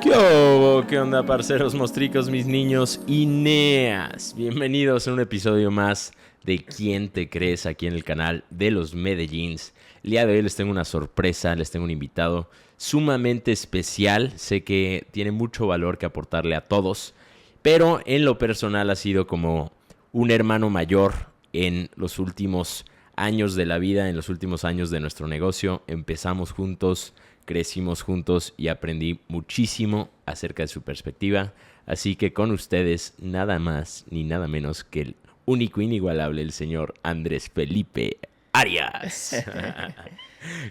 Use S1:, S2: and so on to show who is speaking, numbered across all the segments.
S1: ¿Qué onda, parceros mostricos, mis niños y neas? Bienvenidos a un episodio más de ¿Quién te crees? Aquí en el canal de los Medellins. El día de hoy les tengo una sorpresa, les tengo un invitado sumamente especial. Sé que tiene mucho valor que aportarle a todos, pero en lo personal ha sido como un hermano mayor en los últimos años de la vida, en los últimos años de nuestro negocio. Empezamos juntos, crecimos juntos y aprendí muchísimo acerca de su perspectiva. Así que con ustedes, nada más ni nada menos que el único inigualable, el señor Andrés Felipe Arias.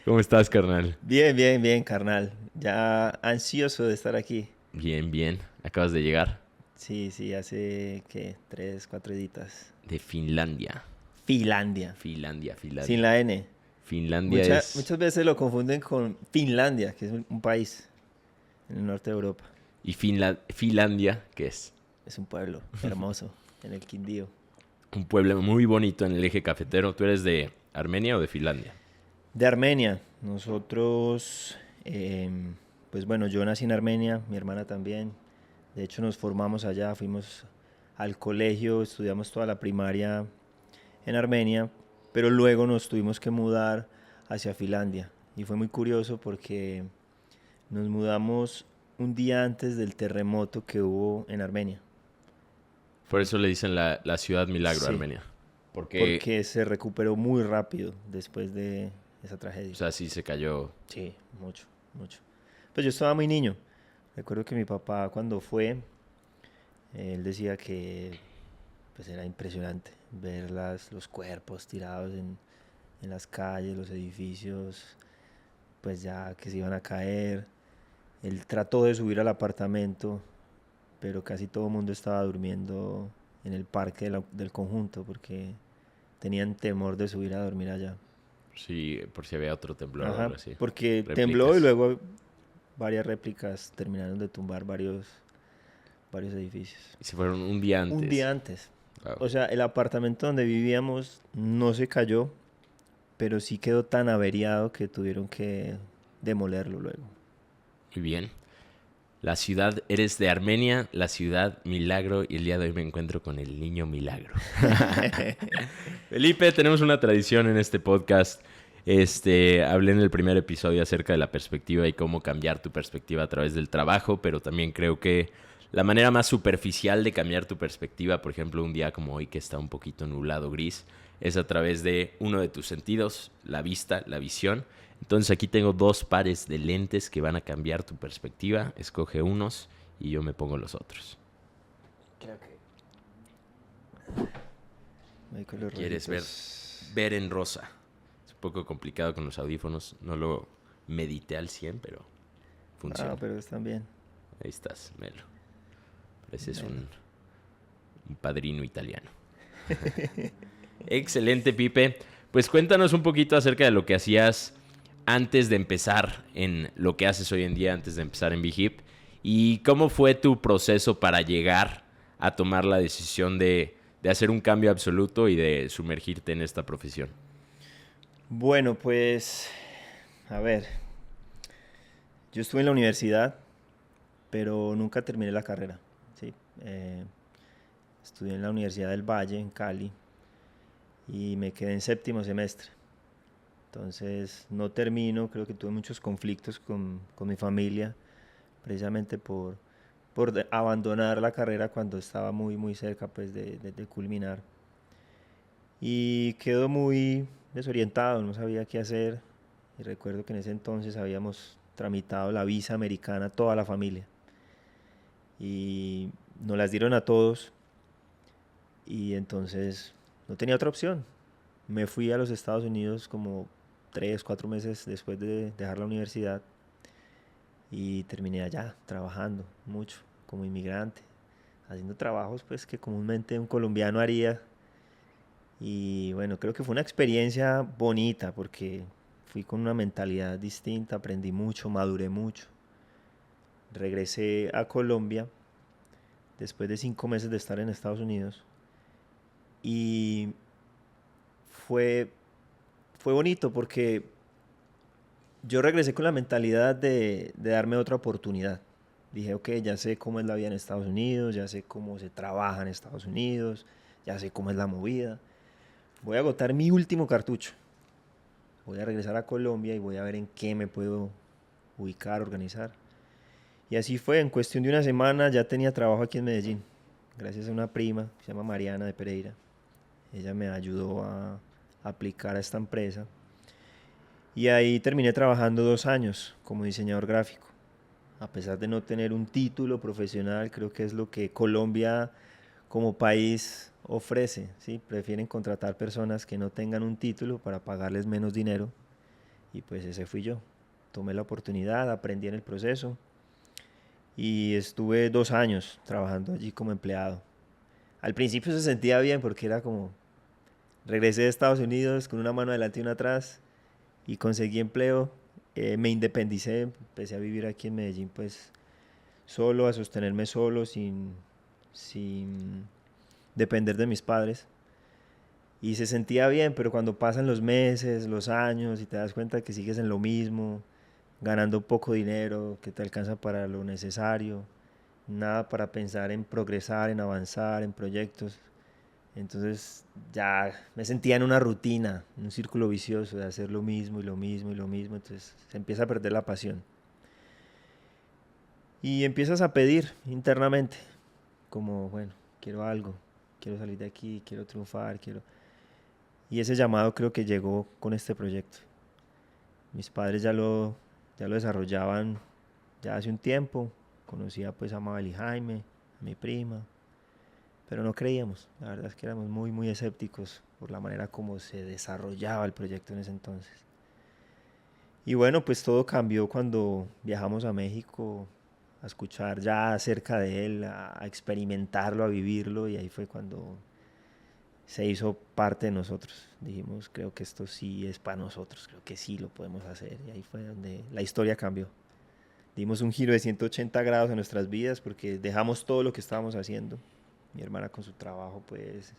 S1: ¿Cómo estás, carnal?
S2: Bien, bien, bien, carnal. Ya ansioso de estar aquí.
S1: Bien, bien. Acabas de llegar
S2: Sí, sí, hace, ¿qué? 3, 4 días.
S1: de Finlandia.
S2: Finlandia,
S1: Finlandia,
S2: sin
S1: Finlandia.
S2: la N.
S1: Finlandia es...
S2: Muchas veces lo confunden con Finlandia, que es un país en el norte de Europa.
S1: ¿Y Finlandia qué es?
S2: Es un pueblo hermoso en el Quindío.
S1: Un pueblo muy bonito en el eje cafetero. ¿Tú eres de Armenia o de Finlandia?
S2: De Armenia, nosotros, pues bueno, yo nací en Armenia, mi hermana también. De hecho, nos formamos allá, fuimos al colegio, estudiamos toda la primaria en Armenia, pero luego nos tuvimos que mudar hacia Finlandia. Y fue muy curioso porque nos mudamos un día antes del terremoto que hubo en Armenia.
S1: Por eso le dicen la ciudad milagro a
S2: Sí,
S1: Armenia. Porque,
S2: porque se recuperó muy rápido después de esa
S1: o
S2: tragedia.
S1: sea, sí se cayó.
S2: Sí, mucho, mucho. Pues yo estaba muy niño. Recuerdo que mi papá cuando fue, él decía que pues era impresionante ver los cuerpos tirados en las calles, los edificios, pues ya que se iban a caer. Él trató de subir al apartamento, pero casi todo el mundo estaba durmiendo en el parque del conjunto porque tenían temor de subir a dormir allá.
S1: Sí, por si había otro temblor o
S2: Ajá,
S1: algo así.
S2: porque tembló y
S1: Réplicas.
S2: luego varias réplicas terminaron de tumbar varios edificios.
S1: Y se fueron un día
S2: Un
S1: antes.
S2: día antes.
S1: Wow.
S2: O sea, el apartamento donde vivíamos no se cayó, pero sí quedó tan averiado que tuvieron que demolerlo luego.
S1: Muy bien. La ciudad, eres de Armenia, la ciudad milagro, y el día de hoy me encuentro con el niño milagro. Felipe, tenemos una tradición en este podcast. Hablé en el primer episodio acerca de la perspectiva y cómo cambiar tu perspectiva a través del trabajo, pero también creo que la manera más superficial de cambiar tu perspectiva, por ejemplo, un día como hoy que está un poquito nublado gris, es a través de uno de tus sentidos, la vista, la visión. Entonces aquí tengo dos pares de lentes que van a cambiar tu perspectiva. Escoge unos y yo me pongo los otros.
S2: Creo que. Ahí con los
S1: ¿Quieres
S2: rojitos.
S1: ver en rosa? Es un poco complicado con los audífonos. No lo medité al 100, pero
S2: Ah,
S1: funciona.
S2: pero están bien.
S1: Ahí estás, Melo. Pareces
S2: Bueno.
S1: un padrino italiano. Excelente, Pipe. Pues cuéntanos un poquito acerca de lo que hacías antes de empezar en lo que haces hoy en día, antes de empezar en BeHip. ¿Y cómo fue tu proceso para llegar a tomar la decisión de hacer un cambio absoluto y de sumergirte en esta profesión?
S2: Bueno, pues, a ver, yo estuve en la universidad, pero nunca terminé la carrera. ¿Sí? Estudié en la Universidad del Valle, en Cali, y me quedé en séptimo semestre. Entonces no termino, creo que tuve muchos conflictos con mi familia, precisamente por abandonar la carrera cuando estaba muy, muy cerca pues, de culminar. Y quedo muy desorientado, no sabía qué hacer. Y recuerdo que en ese entonces habíamos tramitado la visa americana toda la familia. Y nos las dieron a todos. Y entonces no tenía otra opción. Me fui a los Estados Unidos como 3, 4 meses después de dejar la universidad y terminé allá trabajando mucho como inmigrante, haciendo trabajos pues que comúnmente un colombiano haría. Y bueno, creo que fue una experiencia bonita porque fui con una mentalidad distinta, aprendí mucho, maduré mucho. Regresé a Colombia después de 5 meses de estar en Estados Unidos y fue, fue bonito porque yo regresé con la mentalidad de darme otra oportunidad, Dije, ok, ya sé cómo es la vida en Estados Unidos, ya sé cómo se trabaja en Estados Unidos, ya sé cómo es la movida. Voy a agotar mi último cartucho. Voy a regresar a Colombia y voy a ver en qué me puedo ubicar, organizar. Y así fue, en cuestión de una semana ya tenía trabajo aquí en Medellín, gracias a una prima, que se llama Mariana de Pereira. Ella me ayudó a aplicar a esta empresa. Y ahí terminé trabajando 2 años como diseñador gráfico. A pesar de no tener un título profesional, creo que es lo que Colombia como país ofrece, ¿sí? Prefieren contratar personas que no tengan un título para pagarles menos dinero. Y pues ese fui yo. Tomé la oportunidad, aprendí en el proceso y estuve 2 años trabajando allí como empleado. Al principio se sentía bien porque era como, regresé de Estados Unidos con una mano adelante y una atrás y conseguí empleo, me independicé, empecé a vivir aquí en Medellín pues solo, a sostenerme solo, sin depender de mis padres. Y se sentía bien, pero cuando pasan los meses, los años y te das cuenta que sigues en lo mismo, ganando poco dinero, que te alcanza para lo necesario, nada para pensar en progresar, en avanzar, en proyectos. Entonces ya me sentía en una rutina, en un círculo vicioso de hacer lo mismo y lo mismo y lo mismo. Entonces se empieza a perder la pasión. Y empiezas a pedir internamente, como, bueno, quiero algo, quiero salir de aquí, quiero triunfar, quiero... Y ese llamado creo que llegó con este proyecto. Mis padres ya lo desarrollaban ya hace un tiempo. Conocía pues a Mabel y Jaime, a mi prima, pero no creíamos. La verdad es que éramos muy, muy escépticos por la manera como se desarrollaba el proyecto en ese entonces. Y bueno, pues todo cambió cuando viajamos a México a escuchar ya acerca de él, a experimentarlo, a vivirlo, y ahí fue cuando se hizo parte de nosotros. Dijimos, creo que esto sí es para nosotros, creo que sí lo podemos hacer, y ahí fue donde la historia cambió. Dimos un giro de 180 grados en nuestras vidas porque dejamos todo lo que estábamos haciendo. Mi hermana con su trabajo pues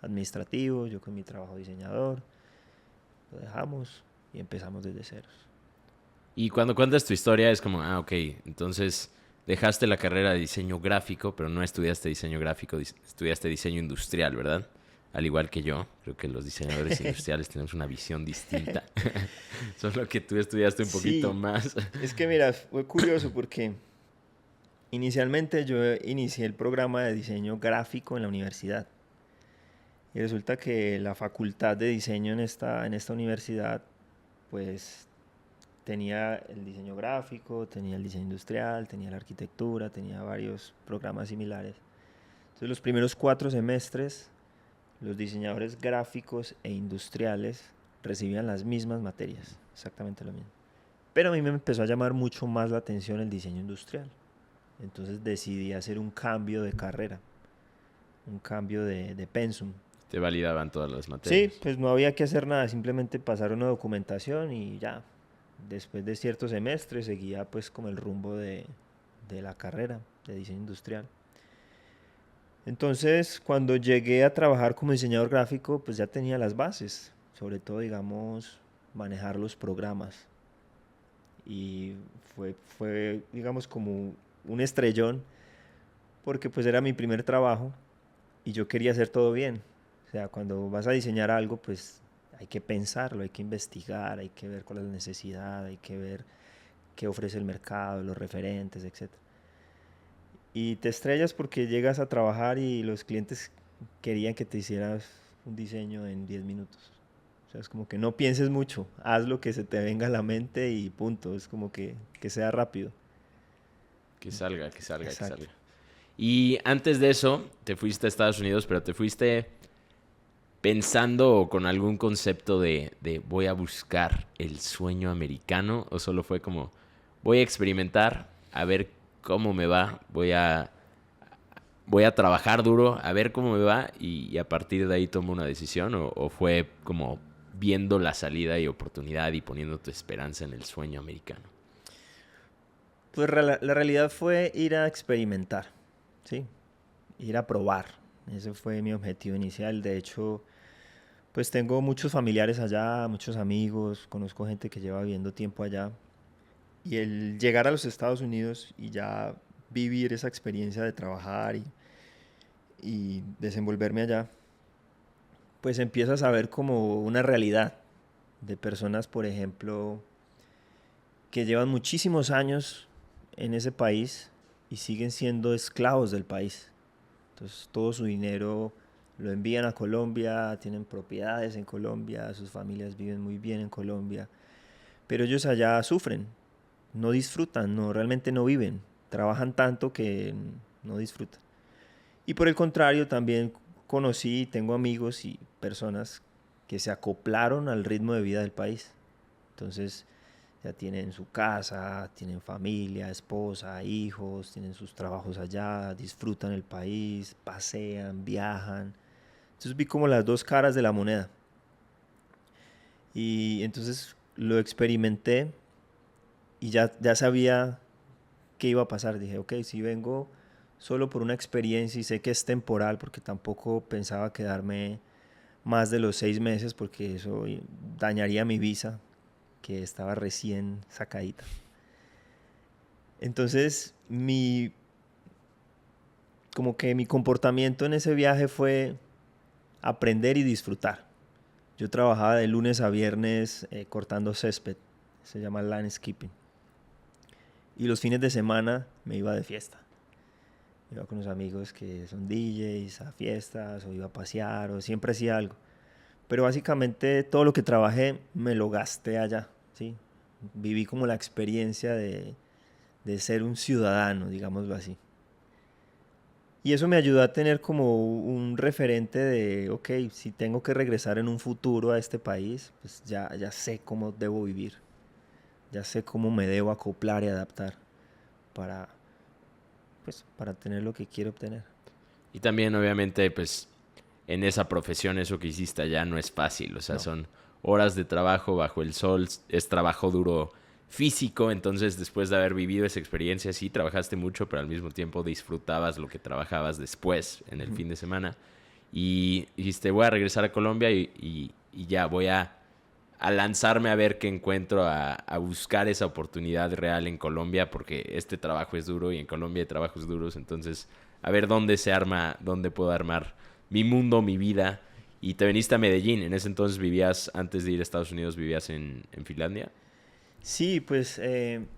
S2: administrativo, yo con mi trabajo diseñador. Lo dejamos y empezamos desde ceros.
S1: Y cuando cuentas tu historia es como, ok, entonces dejaste la carrera de diseño gráfico, pero no estudiaste diseño gráfico, estudiaste diseño industrial, ¿verdad? Al igual que yo, creo que los diseñadores industriales tenemos una visión distinta. Solo que tú estudiaste un poquito
S2: Sí,
S1: más.
S2: es que mira, fue curioso porque inicialmente yo inicié el programa de diseño gráfico en la universidad. Y resulta que la facultad de diseño en esta universidad, pues tenía el diseño gráfico, tenía el diseño industrial, tenía la arquitectura, tenía varios programas similares. Entonces los primeros 4 semestres, los diseñadores gráficos e industriales recibían las mismas materias, exactamente lo mismo. Pero a mí me empezó a llamar mucho más la atención el diseño industrial. Entonces decidí hacer un cambio de carrera, un cambio de pensum.
S1: Te validaban todas las
S2: Sí,
S1: materias.
S2: pues no había que hacer nada, simplemente pasar una documentación y ya. Después de ciertos semestres seguía pues como el rumbo de la carrera de diseño industrial. Entonces, cuando llegué a trabajar como diseñador gráfico, pues ya tenía las bases, sobre todo, digamos, manejar los programas. Y fue digamos, como un estrellón, porque pues era mi primer trabajo y yo quería hacer todo bien. O sea, cuando vas a diseñar algo, pues hay que pensarlo, hay que investigar, hay que ver cuál es la necesidad, hay que ver qué ofrece el mercado, los referentes, etcétera. Y te estrellas porque llegas a trabajar y los clientes querían que te hicieras un diseño en 10 minutos. O sea, es como que no pienses mucho, haz lo que se te venga a la mente y punto. Es como que sea rápido.
S1: Que salga, que salga, que
S2: Exacto.
S1: salga. Y antes de eso, te fuiste a Estados Unidos, pero te fuiste pensando o con algún concepto de voy a buscar el sueño americano, o solo fue como voy a experimentar, a ver cómo me va, voy a trabajar duro, a ver cómo me va y a partir de ahí tomo una decisión, o fue como viendo la salida y oportunidad y poniendo tu esperanza en el sueño americano.
S2: Pues la realidad fue ir a experimentar, ¿sí? Ir a probar. Ese fue mi objetivo inicial. De hecho, pues tengo muchos familiares allá, muchos amigos, conozco gente que lleva viviendo tiempo allá. Y el llegar a los Estados Unidos y ya vivir esa experiencia de trabajar y desenvolverme allá, pues empiezas a ver como una realidad de personas, por ejemplo, que llevan muchísimos años en ese país y siguen siendo esclavos del país. Entonces todo su dinero lo envían a Colombia, tienen propiedades en Colombia, sus familias viven muy bien en Colombia, pero ellos allá sufren, no disfrutan, no, realmente no viven, trabajan tanto que no disfrutan. Y por el contrario, también conocí, tengo amigos y personas que se acoplaron al ritmo de vida del país. Entonces ya tienen su casa, tienen familia, esposa, hijos, tienen sus trabajos allá, disfrutan el país, pasean, viajan. Entonces vi como las dos caras de la moneda. Y entonces lo experimenté y ya sabía qué iba a pasar. Dije, ok, si vengo solo por una experiencia y sé que es temporal, porque tampoco pensaba quedarme más de los 6 meses, porque eso dañaría mi visa, que estaba recién sacadita. Entonces, como que mi comportamiento en ese viaje fue aprender y disfrutar. Yo trabajaba de lunes a viernes cortando césped, se llama landscaping. Y los fines de semana me iba de fiesta. Iba con los amigos que son DJs a fiestas, o iba a pasear, o siempre hacía algo. Pero básicamente todo lo que trabajé me lo gasté allá, ¿sí? Viví como la experiencia de ser un ciudadano, digámoslo así. Y eso me ayudó a tener como un referente de, ok, si tengo que regresar en un futuro a este país, pues ya sé cómo debo vivir, ya sé cómo me debo acoplar y adaptar para, pues, para tener lo que quiero obtener.
S1: Y también, obviamente, pues en esa profesión eso que hiciste allá no es fácil. O sea,
S2: No.
S1: son horas de trabajo bajo el sol, es trabajo duro físico. Entonces, después de haber vivido esa experiencia, sí, trabajaste mucho, pero al mismo tiempo disfrutabas lo que trabajabas después, en el fin de semana. Y dijiste, voy a regresar a Colombia y ya voy a lanzarme a ver qué encuentro, a buscar esa oportunidad real en Colombia, porque este trabajo es duro y en Colombia hay trabajos duros. Entonces, a ver dónde se arma, dónde puedo armar mi mundo, mi vida. Y te viniste a Medellín. En ese entonces vivías, antes de ir a Estados Unidos, vivías en Finlandia.
S2: Sí, pues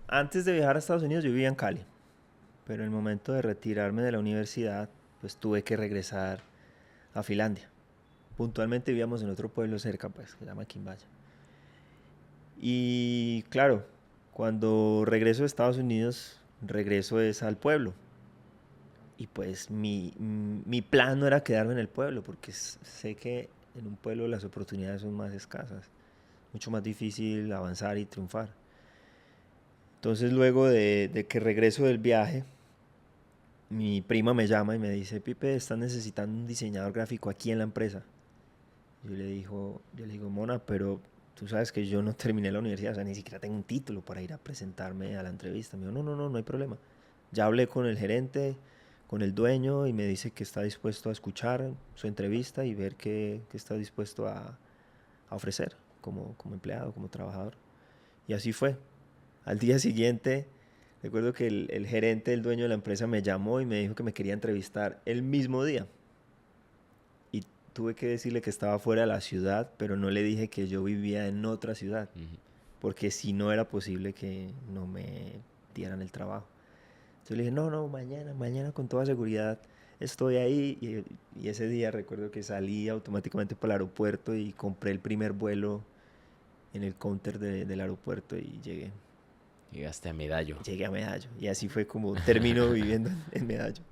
S2: antes de viajar a Estados Unidos yo vivía en Cali, pero en el momento de retirarme de la universidad, pues tuve que regresar a Finlandia. Puntualmente vivíamos en otro pueblo cerca, pues, que se llama Quimbaya. Y claro, cuando regreso a Estados Unidos, regreso es al pueblo. Y pues mi plan no era quedarme en el pueblo, porque sé que en un pueblo las oportunidades son más escasas, mucho más difícil avanzar y triunfar. Entonces luego de que regreso del viaje, mi prima me llama y me dice, Pipe, están necesitando un diseñador gráfico aquí en la empresa. Yo le digo, Mona, pero tú sabes que yo no terminé la universidad, o sea, ni siquiera tengo un título para ir a presentarme a la entrevista. Me dijo, no hay problema. Ya hablé con el gerente, con el dueño y me dice que está dispuesto a escuchar su entrevista y ver qué está dispuesto a ofrecer como empleado, como trabajador. Y así fue. Al día siguiente, recuerdo que el gerente, el dueño de la empresa me llamó y me dijo que me quería entrevistar el mismo día. Y tuve que decirle que estaba fuera de la ciudad, pero no le dije que yo vivía en otra ciudad,
S1: Ujú.
S2: porque si no era posible que no me dieran el trabajo. Entonces le dije, no, mañana con toda seguridad estoy ahí. Y ese día recuerdo que salí automáticamente para el aeropuerto y compré el primer vuelo en el counter del aeropuerto y
S1: Llegaste a Medallo.
S2: llegué a Medallo. Y así fue como termino viviendo en Medallo.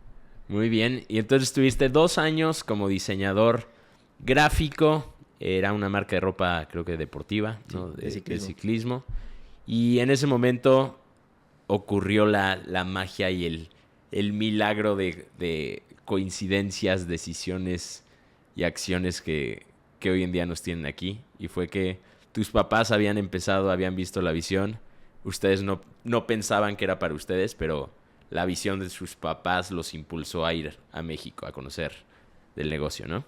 S1: Muy bien. Y entonces estuviste 2 años como diseñador gráfico. Era una marca de ropa, creo que deportiva,
S2: Sí,
S1: ¿no?
S2: de
S1: De
S2: ciclismo.
S1: ciclismo. Y en ese momento ocurrió la magia y el milagro de coincidencias, decisiones y acciones que hoy en día nos tienen aquí. Y fue que tus papás habían empezado, habían visto la visión. Ustedes no pensaban que era para ustedes, pero la visión de sus papás los impulsó a ir a México a conocer del negocio, ¿no?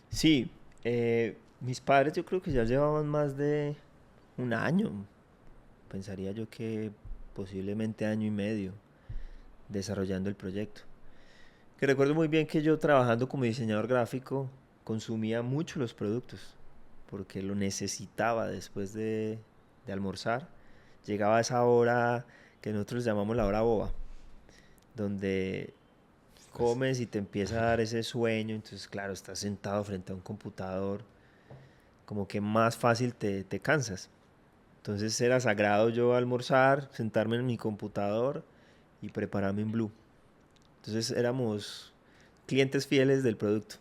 S2: Sí, mis padres yo creo que ya llevaban más de un año. Pensaría yo que posiblemente año y medio desarrollando el proyecto. Que recuerdo muy bien que yo trabajando como diseñador gráfico consumía mucho los productos porque lo necesitaba después de almorzar. Llegaba a esa hora que nosotros llamamos la hora boba, donde
S1: Pues,
S2: comes y te empieza a dar ese sueño, entonces claro, estás sentado frente a un computador, como que más fácil te cansas. Entonces era sagrado yo almorzar, sentarme en mi computador y prepararme un blue. Entonces éramos clientes fieles del producto.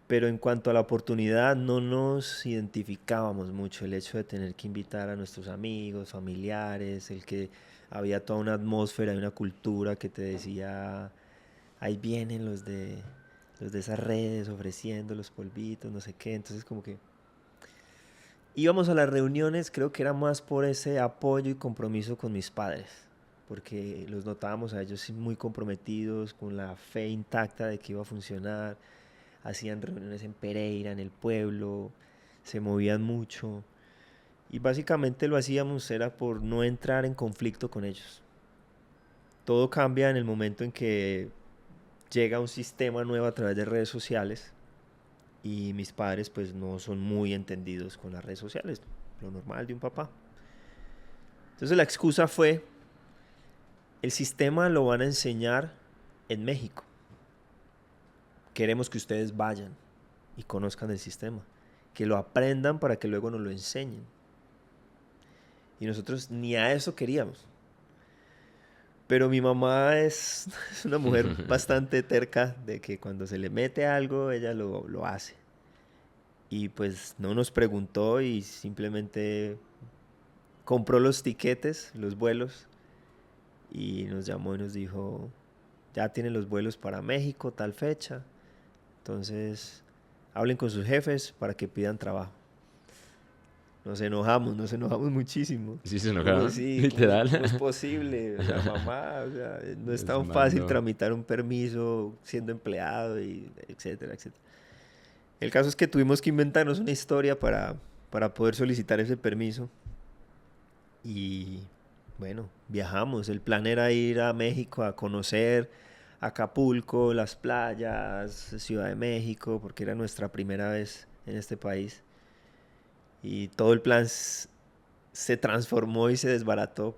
S2: Pero en cuanto a la oportunidad, no nos identificábamos mucho. El hecho de tener que invitar a nuestros amigos, familiares, el que había toda una atmósfera y una cultura que te decía, ahí vienen los de esas redes ofreciendo los polvitos, no sé qué. Entonces como que íbamos a las reuniones, creo que era más por ese apoyo y compromiso con mis padres, porque los notábamos a ellos muy comprometidos, con la fe intacta de que iba a funcionar. Hacían reuniones en Pereira, en el pueblo, se movían mucho. Y básicamente lo hacíamos era por no entrar en conflicto con ellos. Todo cambia en el momento en que llega un sistema nuevo a través de redes sociales y mis padres pues no son muy entendidos con las redes sociales, lo normal de un papá. Entonces la excusa fue, el sistema lo van a enseñar en México. Queremos que ustedes vayan y conozcan el sistema, que lo aprendan para que luego nos lo enseñen. Y nosotros ni a eso queríamos. Pero mi mamá es una mujer bastante terca de que cuando se le mete algo, ella lo hace. Y pues no nos preguntó y simplemente compró los tiquetes, los vuelos, y nos llamó y nos dijo, ya tienen los vuelos para México, tal fecha. Entonces, hablen con sus jefes para que pidan trabajo. Nos enojamos muchísimo.
S1: ¿Sí se
S2: ¿Cómo
S1: enojaron?
S2: así? ¿Cómo es
S1: Literal.
S2: posible? O sea, mamá, o sea, no es
S1: Les
S2: tan fácil
S1: mando.
S2: tramitar un permiso siendo empleado y etcétera, etcétera. El caso es que tuvimos que inventarnos una historia para poder solicitar ese permiso. Y bueno, viajamos. El plan era ir a México a conocer Acapulco, las playas, Ciudad de México, porque era nuestra primera vez en este país. Y todo el plan se transformó y se desbarató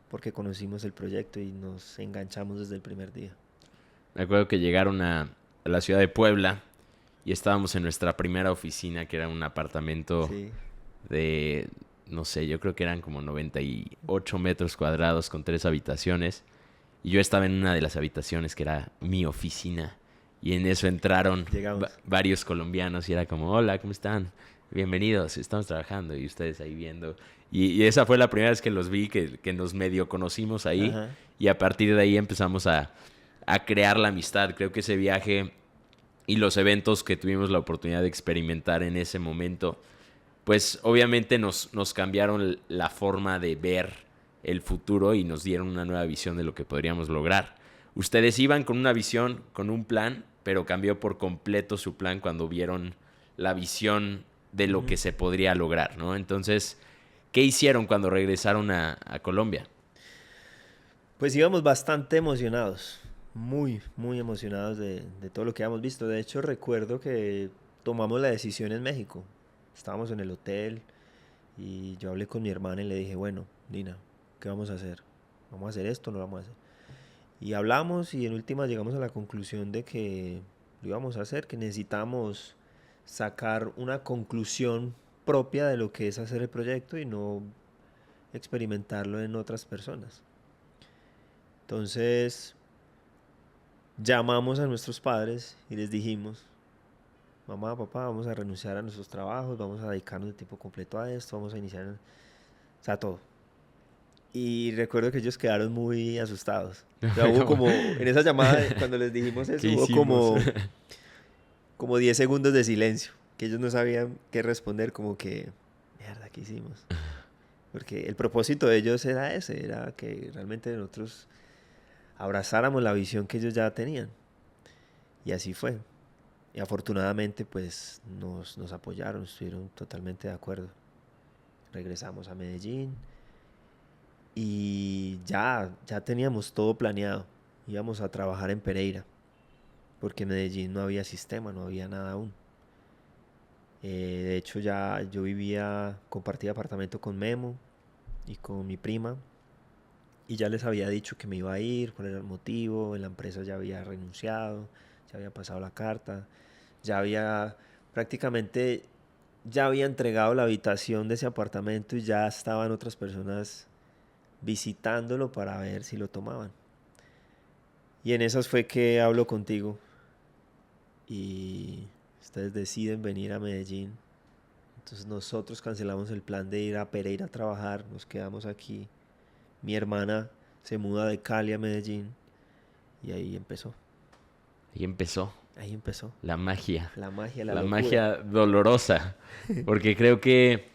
S2: porque conocimos el proyecto y nos enganchamos desde el primer día.
S1: Me acuerdo que llegaron a la ciudad de Puebla y estábamos en nuestra primera oficina, que era un apartamento
S2: Sí,
S1: de, no sé, yo creo que eran como 98 metros cuadrados con 3 habitaciones. Y yo estaba en una de las habitaciones que era mi oficina. Y en eso entraron
S2: llegamos.
S1: varios colombianos y era como, hola, ¿cómo están? Bienvenidos, estamos trabajando y ustedes ahí viendo. Y esa fue la primera vez que los vi, que nos medio conocimos ahí.
S2: Ajá.
S1: Y a partir de ahí empezamos a crear la amistad. Creo que ese viaje y los eventos que tuvimos la oportunidad de experimentar en ese momento, pues obviamente nos cambiaron la forma de ver el futuro y nos dieron una nueva visión de lo que podríamos lograr. Ustedes iban con una visión, con un plan, pero cambió por completo su plan cuando vieron la visión de lo
S2: Ujú.
S1: que se podría lograr, ¿no? Entonces, ¿qué hicieron cuando regresaron a Colombia?
S2: Pues íbamos bastante emocionados, muy, muy emocionados de todo lo que habíamos visto. De hecho, recuerdo que tomamos la decisión en México. Estábamos en el hotel y yo hablé con mi hermana y le dije, bueno, Nina, ¿qué vamos a hacer? ¿Vamos a hacer esto o no lo vamos a hacer? Y hablamos y en última llegamos a la conclusión de que lo íbamos a hacer, que necesitamos sacar una conclusión propia de lo que es hacer el proyecto y no experimentarlo en otras personas. Entonces llamamos a nuestros padres y les dijimos, mamá, papá, vamos a renunciar a nuestros trabajos, vamos a dedicarnos de tiempo completo a esto, vamos a iniciar, o sea, todo. Y recuerdo que ellos quedaron muy asustados. O sea, hubo como, en esa llamada, cuando les dijimos
S1: ¿Qué
S2: eso, hubo
S1: hicimos?
S2: como 10 segundos de silencio, que ellos no sabían qué responder, como que, mierda, ¿qué hicimos? Porque el propósito de ellos era ese, era que realmente nosotros abrazáramos la visión que ellos ya tenían. Y así fue. Y afortunadamente, pues nos apoyaron, estuvieron totalmente de acuerdo. Regresamos a Medellín y ya teníamos todo planeado. Íbamos a trabajar en Pereira, porque en Medellín no había sistema, no había nada aún. De hecho, ya yo compartía apartamento con Memo y con mi prima, y ya les había dicho que me iba a ir, cuál era el motivo, la empresa ya había renunciado, ya había pasado la carta, ya había prácticamente, ya había entregado la habitación de ese apartamento y ya estaban otras personas visitándolo para ver si lo tomaban. Y en esas fue que hablo contigo y ustedes deciden venir a Medellín. Entonces nosotros cancelamos el plan de ir a Pereira a trabajar, nos quedamos aquí. Mi hermana se muda de Cali a Medellín y ahí empezó.
S1: Y empezó
S2: Ahí empezó.
S1: la magia.
S2: La magia, la
S1: La
S2: locura.
S1: magia dolorosa. Porque creo que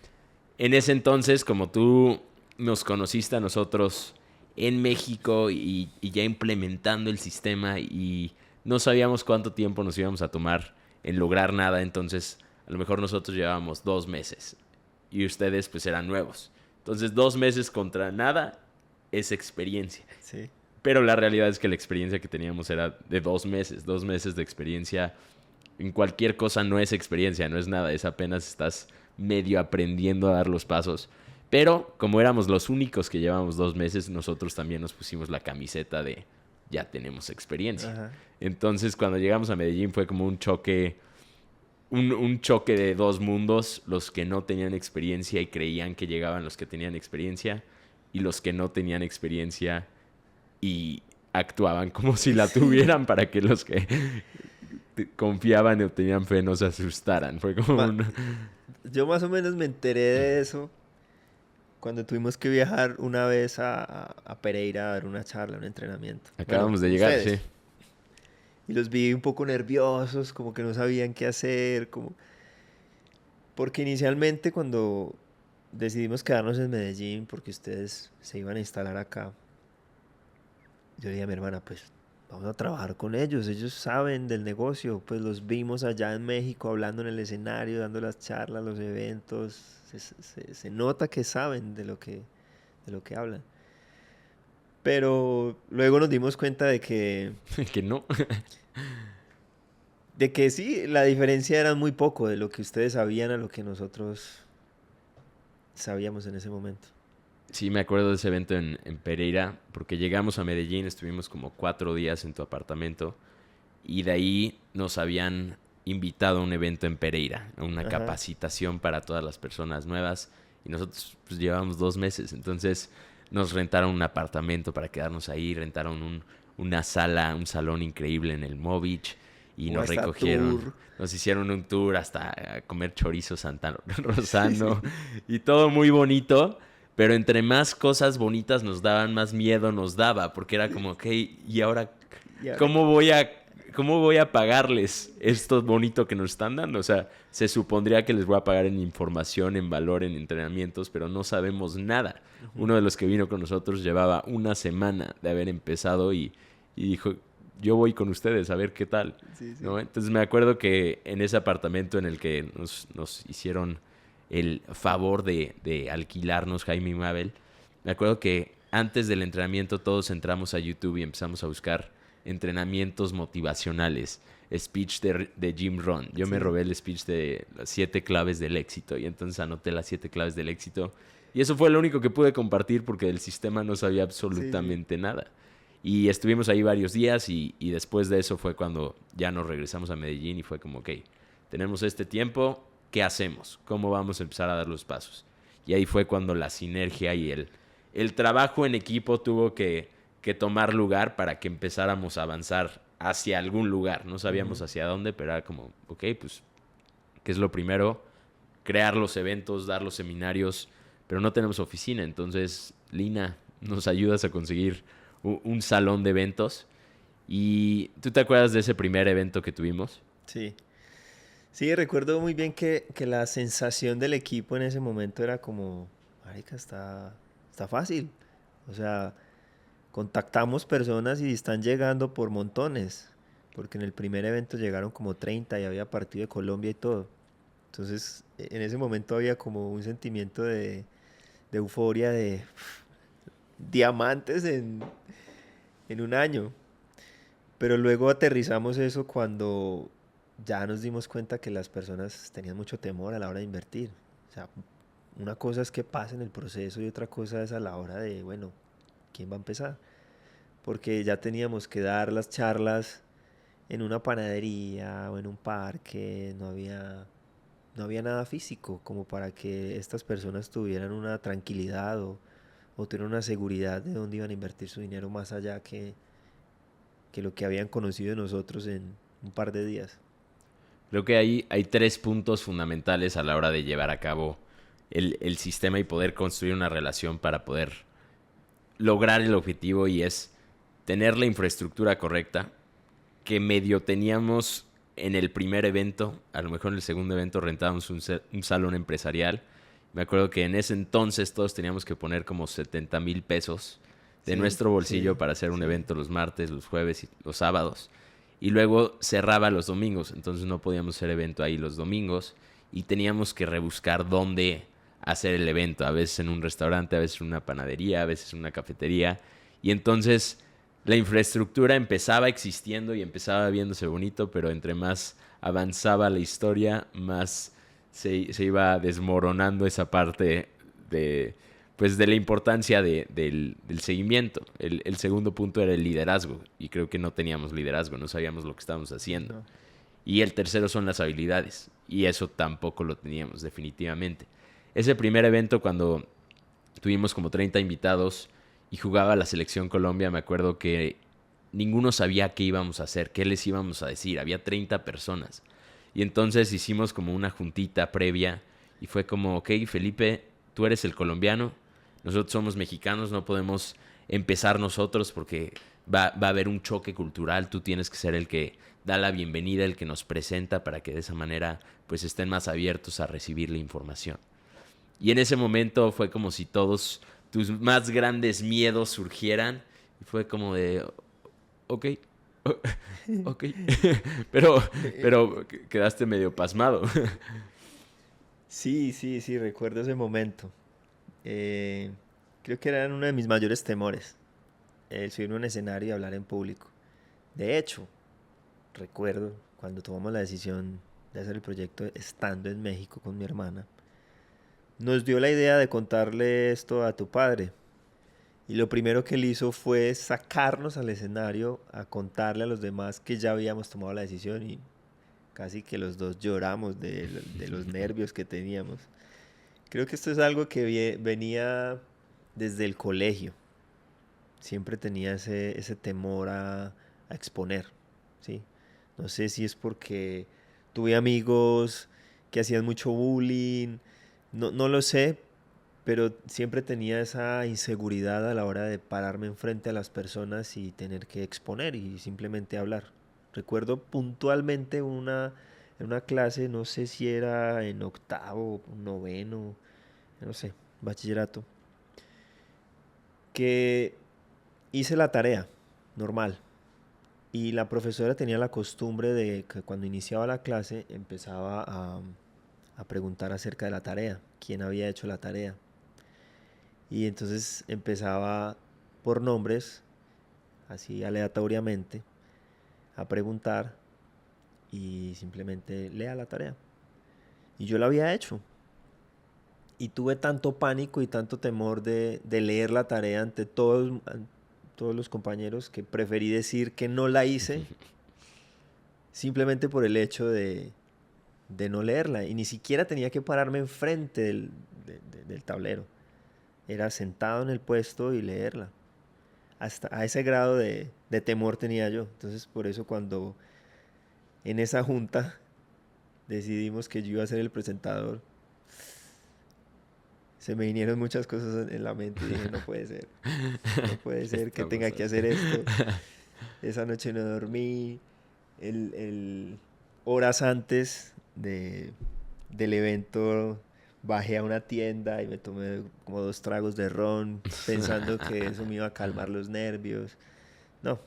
S1: en ese entonces, como tú nos conociste a nosotros en México y ya implementando el sistema y no sabíamos cuánto tiempo nos íbamos a tomar en lograr nada, entonces a lo mejor nosotros llevábamos 2 meses y ustedes pues eran nuevos. Entonces 2 meses contra nada es experiencia.
S2: Sí.
S1: Pero la realidad es que la experiencia que teníamos era de 2 meses. 2 meses de experiencia en cualquier cosa no es experiencia, no es nada. Es apenas estás medio aprendiendo a dar los pasos. Pero como éramos los únicos que llevábamos 2 meses, nosotros también nos pusimos la camiseta de ya tenemos experiencia.
S2: Ajá.
S1: Entonces cuando llegamos a Medellín fue como un choque, un choque de dos mundos. Los que no tenían experiencia y creían que llegaban los que tenían experiencia. Y los que no tenían experiencia y actuaban como si la tuvieran para que los que confiaban o tenían fe no se asustaran. Fue como
S2: Ma-
S1: un...
S2: Yo más o menos me enteré de eso cuando tuvimos que viajar una vez a Pereira a dar una charla, un entrenamiento. Bueno,
S1: Acabamos de llegar, sí.
S2: ustedes. Y los vi un poco nerviosos, como que no sabían qué hacer, como... Porque inicialmente cuando decidimos quedarnos en Medellín, porque ustedes se iban a instalar acá, yo le dije a mi hermana, pues vamos a trabajar con ellos saben del negocio, pues los vimos allá en México hablando en el escenario, dando las charlas, los eventos, se nota que saben de lo que hablan. Pero luego nos dimos cuenta
S1: Que no.
S2: de que sí, la diferencia era muy poco de lo que ustedes sabían a lo que nosotros sabíamos en ese momento.
S1: Sí, me acuerdo de ese evento en Pereira, porque llegamos a Medellín, estuvimos como 4 días en tu apartamento y de ahí nos habían invitado a un evento en Pereira, a una
S2: Ajá.
S1: capacitación para todas las personas nuevas y nosotros pues llevábamos 2 meses, entonces nos rentaron un apartamento para quedarnos ahí, rentaron una sala, un salón increíble en el Movich y
S2: Como
S1: nos
S2: hasta
S1: recogieron,
S2: tour.
S1: nos hicieron un tour hasta a comer chorizo Santa
S2: Sí,
S1: Rosano
S2: sí.
S1: y todo muy bonito. Pero entre más cosas bonitas nos daban, más miedo nos daba, porque era como, ok, ¿y ahora
S2: Y ahora,
S1: cómo voy a, cómo voy a pagarles esto bonito que nos están dando? O sea, se supondría que les voy a pagar en información, en valor, en entrenamientos, pero no sabemos nada.
S2: ujú,
S1: Uno de los que vino con nosotros llevaba una semana de haber empezado y dijo, yo voy con ustedes a ver qué tal,
S2: sí, sí.
S1: ¿no? Entonces me acuerdo que en ese apartamento en el que nos hicieron el favor de alquilarnos Jaime y Mabel, me acuerdo que antes del entrenamiento todos entramos a YouTube y empezamos a buscar entrenamientos motivacionales, speech de Jim Rohn. Yo me
S2: Sí,
S1: robé el speech de las 7 claves del éxito y entonces anoté las 7 claves del éxito. Y eso fue lo único que pude compartir porque del sistema no sabía
S2: sí, sí.
S1: absolutamente nada. Y estuvimos ahí varios días y después de eso fue cuando ya nos regresamos a Medellín y fue como, ok, tenemos este tiempo, ¿qué hacemos? ¿Cómo vamos a empezar a dar los pasos? Y ahí fue cuando la sinergia y el trabajo en equipo tuvo que tomar lugar para que empezáramos a avanzar hacia algún lugar. No sabíamos
S2: Ujú.
S1: hacia dónde, pero era como, ok, pues, ¿qué es lo primero? Crear los eventos, dar los seminarios, pero no tenemos oficina. Entonces, Lina, nos ayudas a conseguir un salón de eventos. ¿Y tú te acuerdas de ese primer evento que tuvimos?
S2: Sí. Sí, recuerdo muy bien que la sensación del equipo en ese momento era como, marica, está fácil. O sea, contactamos personas y están llegando por montones. Porque en el primer evento llegaron como 30 y había partido de Colombia y todo. Entonces, en ese momento había como un sentimiento de euforia de diamantes en un año. Pero luego aterrizamos eso cuando ya nos dimos cuenta que las personas tenían mucho temor a la hora de invertir. O sea, una cosa es que pase en el proceso y otra cosa es a la hora de, bueno, ¿quién va a empezar? Porque ya teníamos que dar las charlas en una panadería o en un parque, no había nada físico como para que estas personas tuvieran una tranquilidad o tuvieran una seguridad de dónde iban a invertir su dinero más allá que lo que habían conocido de nosotros en un par de días.
S1: Creo que hay tres puntos fundamentales a la hora de llevar a cabo el sistema y poder construir una relación para poder lograr el objetivo, y es tener la infraestructura correcta, que medio teníamos en el primer evento. A lo mejor en el segundo evento rentábamos un salón empresarial. Me acuerdo que en ese entonces todos teníamos que poner como 70,000 pesos de
S2: Sí,
S1: nuestro bolsillo
S2: sí,
S1: para hacer un
S2: sí.
S1: evento los martes, los jueves y los sábados. Y luego cerraba los domingos, entonces no podíamos hacer evento ahí los domingos y teníamos que rebuscar dónde hacer el evento, a veces en un restaurante, a veces en una panadería, a veces en una cafetería. Y entonces la infraestructura empezaba existiendo y empezaba viéndose bonito, pero entre más avanzaba la historia, más se iba desmoronando esa parte de, pues, de la importancia del seguimiento. El segundo punto era el liderazgo, y creo que no teníamos liderazgo, no sabíamos lo que estábamos haciendo.
S2: No.
S1: Y el tercero son las habilidades, y eso tampoco lo teníamos, definitivamente. Ese primer evento, cuando tuvimos como 30 invitados y jugaba la selección Colombia, me acuerdo que ninguno sabía qué íbamos a hacer, qué les íbamos a decir. Había 30 personas. Y entonces hicimos como una juntita previa y fue como, ok, Felipe, tú eres el colombiano, nosotros somos mexicanos, no podemos empezar nosotros porque va a haber un choque cultural. Tú tienes que ser el que da la bienvenida, el que nos presenta, para que de esa manera pues estén más abiertos a recibir la información. Y en ese momento fue como si todos tus más grandes miedos surgieran. Y fue como de, ok, ok. pero, pero quedaste medio pasmado.
S2: Sí, sí, sí, recuerdo ese momento. Eh, Creo que era uno de mis mayores temores, el subirme a un escenario y hablar en público. De hecho, recuerdo cuando tomamos la decisión de hacer el proyecto estando en México con mi hermana, nos dio la idea de contarle esto a tu padre. Y lo primero que él hizo fue sacarnos al escenario a contarle a los demás que ya habíamos tomado la decisión y casi que los dos lloramos de los nervios que teníamos. Creo que esto es algo que venía desde el colegio. Siempre tenía ese temor a exponer, ¿sí? No sé si es porque tuve amigos que hacían mucho bullying, no lo sé, pero siempre tenía esa inseguridad a la hora de pararme enfrente a las personas y tener que exponer y simplemente hablar. Recuerdo puntualmente en una clase, no sé si era en octavo, noveno, no sé, bachillerato, que hice la tarea normal y la profesora tenía la costumbre de que cuando iniciaba la clase empezaba a preguntar acerca de la tarea, quién había hecho la tarea. Y entonces empezaba por nombres, así aleatoriamente, a preguntar y simplemente lea la tarea. Y yo la había hecho. Y tuve tanto pánico y tanto temor de leer la tarea ante todos los compañeros que preferí decir que no la hice simplemente por el hecho de no leerla. Y ni siquiera tenía que pararme enfrente del tablero. Era sentado en el puesto y leerla. Hasta a ese grado de temor tenía yo. Entonces por eso cuando en esa junta decidimos que yo iba a ser el presentador, se me vinieron muchas cosas en la mente y dije, no puede
S1: ¿Qué
S2: ser que
S1: estamos
S2: tenga que hacer
S1: haciendo?
S2: esto. Esa noche no dormí, horas antes del evento bajé a una tienda y me tomé como 2 tragos de ron pensando que eso me iba a calmar los nervios. No,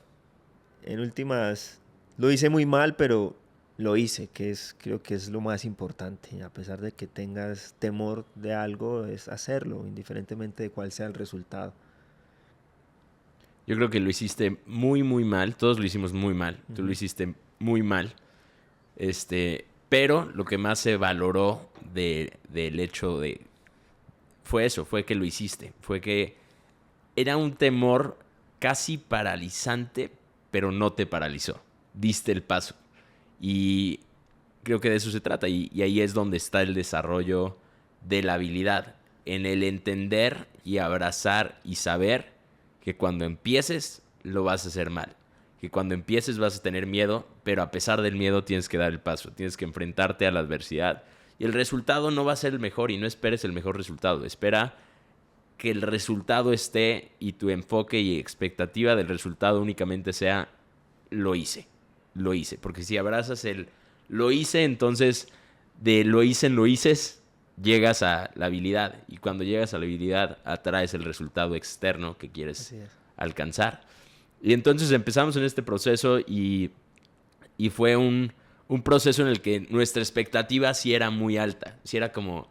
S2: en últimas lo hice muy mal, pero lo hice, creo que es lo más importante. A pesar de que tengas temor de algo, es hacerlo, indiferentemente de cuál sea el resultado.
S1: Yo creo que lo hiciste muy, muy mal. Todos lo hicimos muy mal. Tú lo
S2: Ujú.
S1: hiciste muy mal. Pero lo que más se valoró del hecho fue eso, fue que lo hiciste. Fue que era un temor casi paralizante, pero no te paralizó. Diste el paso. Y creo que de eso se trata. Y ahí es donde está el desarrollo de la habilidad. En el entender y abrazar y saber que cuando empieces lo vas a hacer mal. Que cuando empieces vas a tener miedo, pero a pesar del miedo tienes que dar el paso. Tienes que enfrentarte a la adversidad. Y el resultado no va a ser el mejor y no esperes el mejor resultado. Espera que el resultado esté y tu enfoque y expectativa del resultado únicamente sea lo hice, lo hice. Porque si abrazas el lo hice, entonces de lo hice en lo hices, llegas a la habilidad. Y cuando llegas a la habilidad, atraes el resultado externo que quieres
S2: Así es.
S1: alcanzar. Y entonces empezamos en este proceso y fue un proceso en el que nuestra expectativa sí era muy alta. Sí era como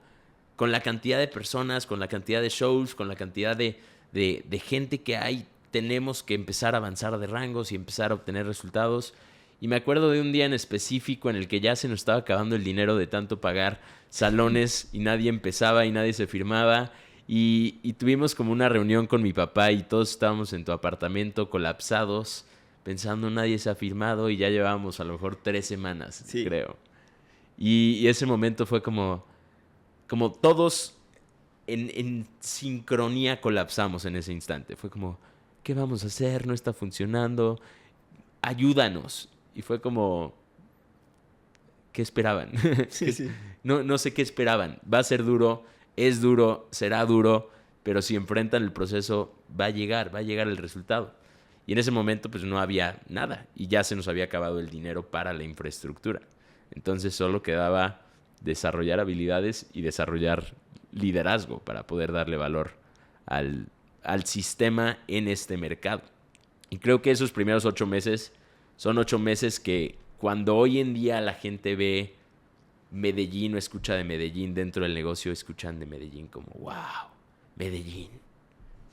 S1: con la cantidad de personas, con la cantidad de shows, con la cantidad de gente que hay, tenemos que empezar a avanzar de rangos y empezar a obtener resultados. Y me acuerdo de un día en específico en el que ya se nos estaba acabando el dinero de tanto pagar salones y nadie empezaba y nadie se firmaba. Y tuvimos como una reunión con mi papá y todos estábamos en tu apartamento colapsados, pensando nadie se ha firmado y ya llevábamos a lo mejor 3 semanas,
S2: Sí,
S1: creo. Y ese momento fue como todos en sincronía colapsamos en ese instante. Fue como, ¿qué vamos a hacer? No está funcionando. Ayúdanos. Y fue como, ¿qué esperaban?
S2: sí, sí.
S1: No, no sé qué esperaban. Va a ser duro, es duro, será duro, pero si enfrentan el proceso, va a llegar el resultado. Y en ese momento pues no había nada y ya se nos había acabado el dinero para la infraestructura. Entonces solo quedaba desarrollar habilidades y desarrollar liderazgo para poder darle valor al, al sistema en este mercado. Y creo que esos primeros 8 meses son 8 meses que cuando hoy en día la gente ve Medellín o escucha de Medellín dentro del negocio, escuchan de Medellín como, wow, Medellín,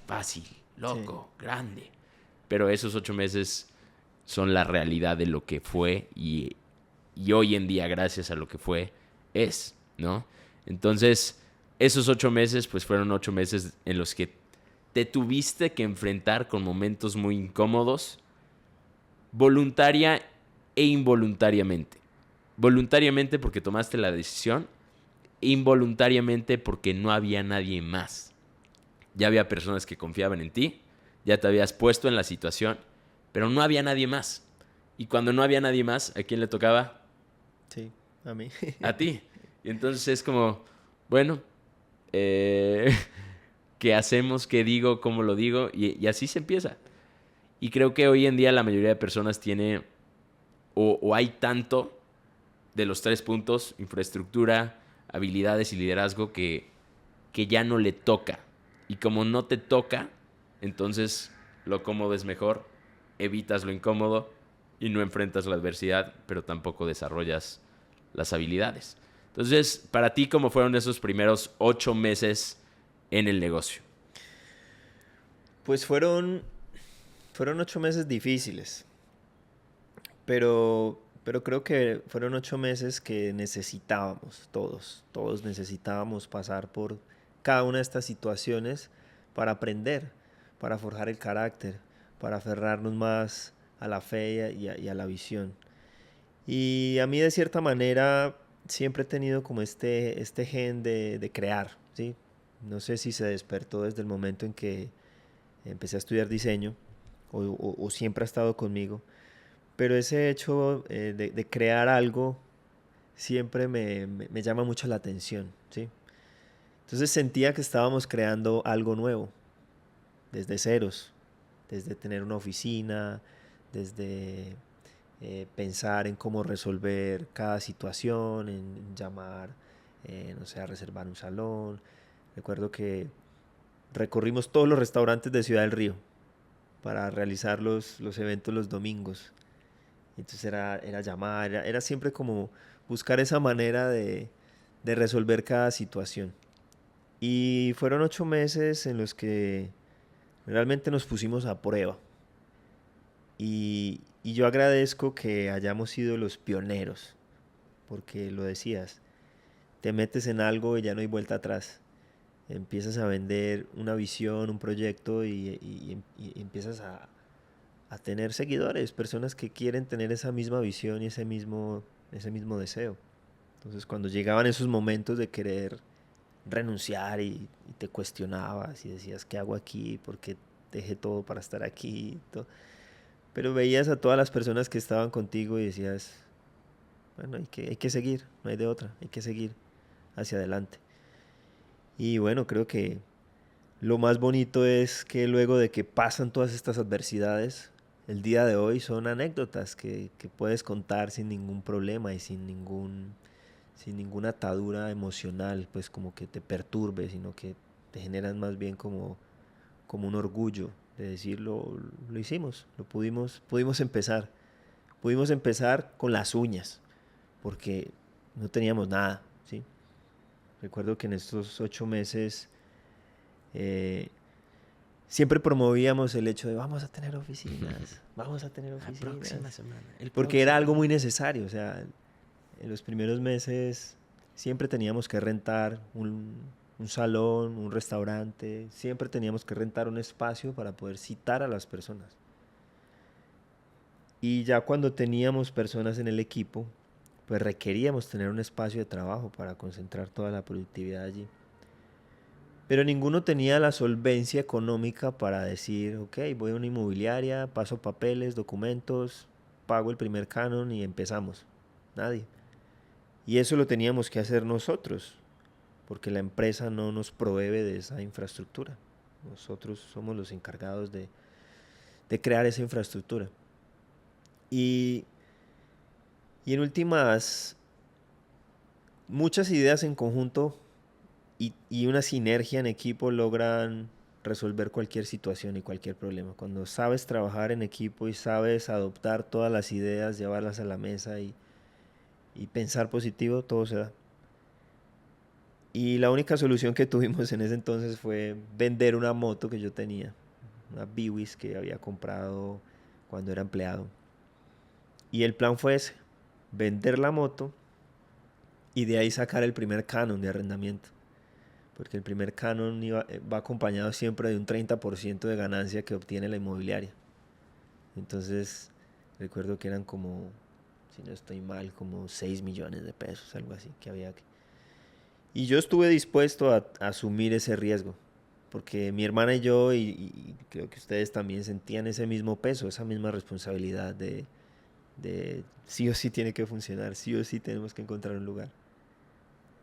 S1: fácil,
S2: Sí.
S1: loco, grande. Pero esos 8 meses son la realidad de lo que fue y hoy en día, gracias a lo que fue, es, ¿no? Entonces, esos 8 meses, pues fueron 8 meses en los que te tuviste que enfrentar con momentos muy incómodos, voluntaria e involuntariamente. Voluntariamente porque tomaste la decisión, involuntariamente porque no había nadie más. Ya había personas que confiaban en ti, ya te habías puesto en la situación, pero no había nadie más. Y cuando no había nadie más, ¿a quién le tocaba?
S2: Sí, a mí.
S1: A ti. Y entonces es como, bueno, eh, ¿qué hacemos? ¿Qué digo? ¿Cómo lo digo? Y así se empieza. Y creo que hoy en día la mayoría de personas tiene o hay tanto de los 3 puntos, infraestructura, habilidades y liderazgo, que ya no le toca. Y como no te toca, entonces lo cómodo es mejor, evitas lo incómodo y no enfrentas la adversidad, pero tampoco desarrollas las habilidades. Entonces, para ti, ¿cómo fueron esos primeros 8 meses en el negocio?
S2: Pues fueron 8 meses difíciles, pero creo que fueron 8 meses que necesitábamos todos necesitábamos pasar por cada una de estas situaciones para aprender, para forjar el carácter, para aferrarnos más a la fe y a la visión. Y a mí de cierta manera siempre he tenido como este gen de crear, ¿sí? No sé si se despertó desde el momento en que empecé a estudiar diseño o siempre ha estado conmigo, pero ese hecho de crear algo siempre me llama mucho la atención, ¿sí? Entonces sentía que estábamos creando algo nuevo, desde ceros, desde tener una oficina, desde pensar en cómo resolver cada situación, en llamar, no sé, a reservar un salón. Recuerdo que recorrimos todos los restaurantes de Ciudad del Río para realizar los eventos los domingos. Entonces era llamar, era siempre como buscar esa manera de resolver cada situación. Y fueron 8 meses en los que realmente nos pusimos a prueba, Y yo agradezco que hayamos sido los pioneros, porque lo decías, te metes en algo y ya no hay vuelta atrás. Empiezas a vender una visión, un proyecto y empiezas a tener seguidores, personas que quieren tener esa misma visión y ese mismo deseo. Entonces, cuando llegaban esos momentos de querer renunciar y te cuestionabas y decías, ¿qué hago aquí? ¿Por qué dejé todo para estar aquí? Pero veías a todas las personas que estaban contigo y decías, bueno, hay que seguir, no hay de otra, hay que seguir hacia adelante. Y bueno, creo que lo más bonito es que luego de que pasan todas estas adversidades, el día de hoy son anécdotas que puedes contar sin ningún problema y sin ninguna atadura emocional, pues como que te perturbe, sino que te generan más bien como un orgullo de decirlo, lo hicimos, pudimos empezar. Pudimos empezar con las uñas, porque no teníamos nada, ¿sí? Recuerdo que en estos 8 meses eh, siempre promovíamos el hecho de vamos a tener oficinas, vamos a tener
S1: La próxima
S2: oficinas,
S1: semana.
S2: porque era algo muy necesario, o sea, en los primeros meses siempre teníamos que rentar un salón, un restaurante, siempre teníamos que rentar un espacio para poder citar a las personas. Y ya cuando teníamos personas en el equipo, pues requeríamos tener un espacio de trabajo para concentrar toda la productividad allí. Pero ninguno tenía la solvencia económica para decir, ok, voy a una inmobiliaria, paso papeles, documentos, pago el primer canon y empezamos. Nadie. Y eso lo teníamos que hacer nosotros, porque la empresa no nos provee de esa infraestructura. Nosotros somos los encargados de crear esa infraestructura. Y, y en últimas, muchas ideas en conjunto y una sinergia en equipo logran resolver cualquier situación y cualquier problema. Cuando sabes trabajar en equipo y sabes adoptar todas las ideas, llevarlas a la mesa y pensar positivo, todo se da. Y la única solución que tuvimos en ese entonces fue vender una moto que yo tenía, una Biwis que había comprado cuando era empleado. Y el plan fue ese, vender la moto y de ahí sacar el primer canon de arrendamiento. Porque el primer canon va acompañado siempre de un 30% de ganancia que obtiene la inmobiliaria. Entonces, recuerdo que eran como, si no estoy mal, como 6 millones de pesos, algo así, que había que... Y yo estuve dispuesto a asumir ese riesgo, porque mi hermana y yo, y creo que ustedes también sentían ese mismo peso, esa misma responsabilidad de sí o sí tiene que funcionar, sí o sí tenemos que encontrar un lugar.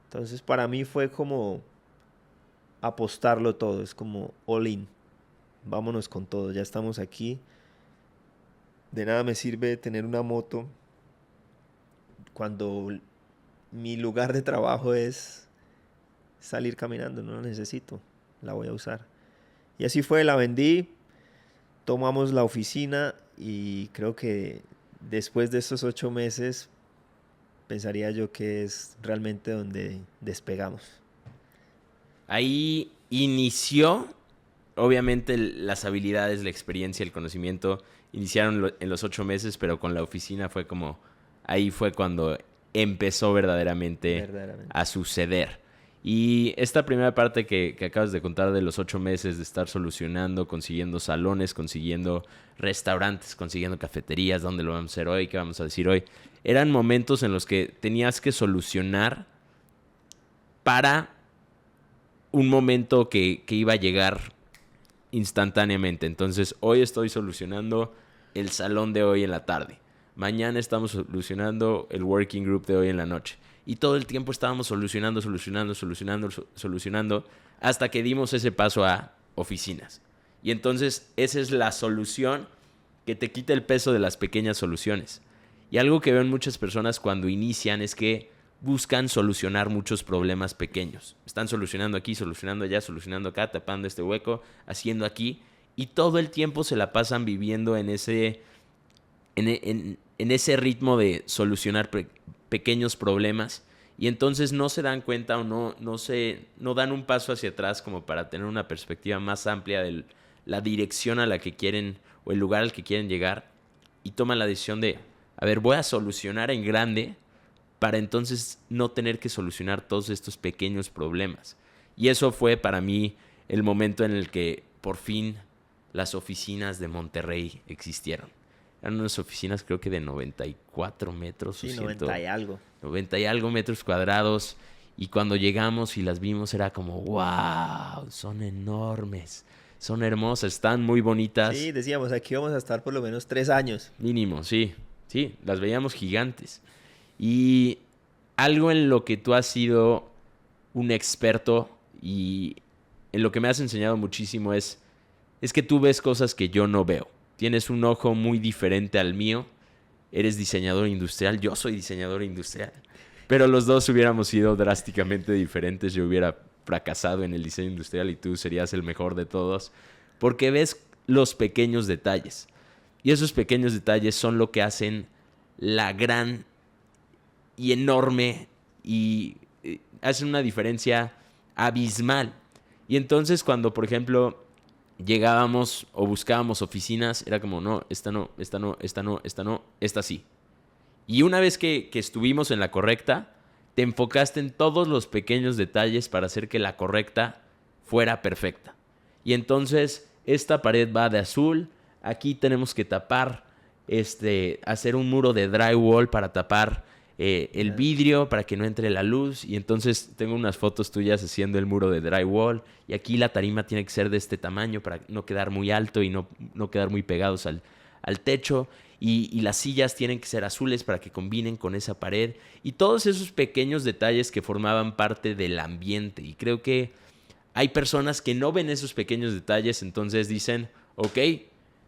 S2: Entonces, para mí fue como apostarlo todo, es como all in, vámonos con todo, ya estamos aquí, de nada me sirve tener una moto cuando mi lugar de trabajo es salir caminando, no la necesito, la voy a usar. Y así fue, la vendí, tomamos la oficina y creo que después de estos 8 meses pensaría yo que es realmente donde despegamos.
S1: Ahí inició, obviamente, las habilidades, la experiencia, el conocimiento iniciaron en los 8 meses, pero con la oficina fue como, ahí fue cuando empezó verdaderamente
S2: Verdaderamente.
S1: a suceder. Y esta primera parte que acabas de contar de los 8 meses de estar solucionando, consiguiendo salones, consiguiendo restaurantes, consiguiendo cafeterías, dónde lo vamos a hacer hoy, qué vamos a decir hoy, eran momentos en los que tenías que solucionar para un momento que iba a llegar instantáneamente. Entonces, hoy estoy solucionando el salón de hoy en la tarde. Mañana estamos solucionando el working group de hoy en la noche. Y todo el tiempo estábamos solucionando, hasta que dimos ese paso a oficinas. Y entonces, esa es la solución que te quita el peso de las pequeñas soluciones. Y algo que ven muchas personas cuando inician es que buscan solucionar muchos problemas pequeños. Están solucionando aquí, solucionando allá, solucionando acá, tapando este hueco, haciendo aquí. Y todo el tiempo se la pasan viviendo en ese ritmo de solucionar pequeños problemas. Y entonces no se dan cuenta o no dan un paso hacia atrás como para tener una perspectiva más amplia de la dirección a la que quieren o el lugar al que quieren llegar. y toman la decisión de, a ver, voy a solucionar en grande para entonces no tener que solucionar todos estos pequeños problemas. Y eso fue para mí el momento en el que por fin las oficinas de Monterrey existieron. Eran unas oficinas creo que de 94 metros.
S2: Sí,
S1: o
S2: 90 y algo.
S1: 90 y algo metros cuadrados. Y cuando llegamos y las vimos era como, wow, son enormes, son hermosas, están muy bonitas.
S2: Sí, decíamos, aquí vamos a estar por lo menos 3 años.
S1: Mínimo, sí, sí, las veíamos gigantes. Y algo en lo que tú has sido un experto y en lo que me has enseñado muchísimo es que tú ves cosas que yo no veo. Tienes un ojo muy diferente al mío. Eres diseñador industrial, yo soy diseñador industrial. Pero los dos hubiéramos sido drásticamente diferentes. Yo hubiera fracasado en el diseño industrial y tú serías el mejor de todos. Porque ves los pequeños detalles. Y esos pequeños detalles son lo que hacen la gran y enorme y hacen una diferencia abismal. Y entonces cuando, por ejemplo, llegábamos o buscábamos oficinas, era como, no, esta no, esta no, esta no, esta no, esta sí. Y una vez que estuvimos en la correcta, te enfocaste en todos los pequeños detalles para hacer que la correcta fuera perfecta. Y entonces esta pared va de azul, aquí tenemos que tapar, hacer un muro de drywall para tapar el vidrio para que no entre la luz. Y entonces tengo unas fotos tuyas haciendo el muro de drywall. Y aquí la tarima tiene que ser de este tamaño para no quedar muy alto y no quedar muy pegados al techo. Y las sillas tienen que ser azules para que combinen con esa pared. Y todos esos pequeños detalles que formaban parte del ambiente. Y creo que hay personas que no ven esos pequeños detalles, entonces dicen, ok,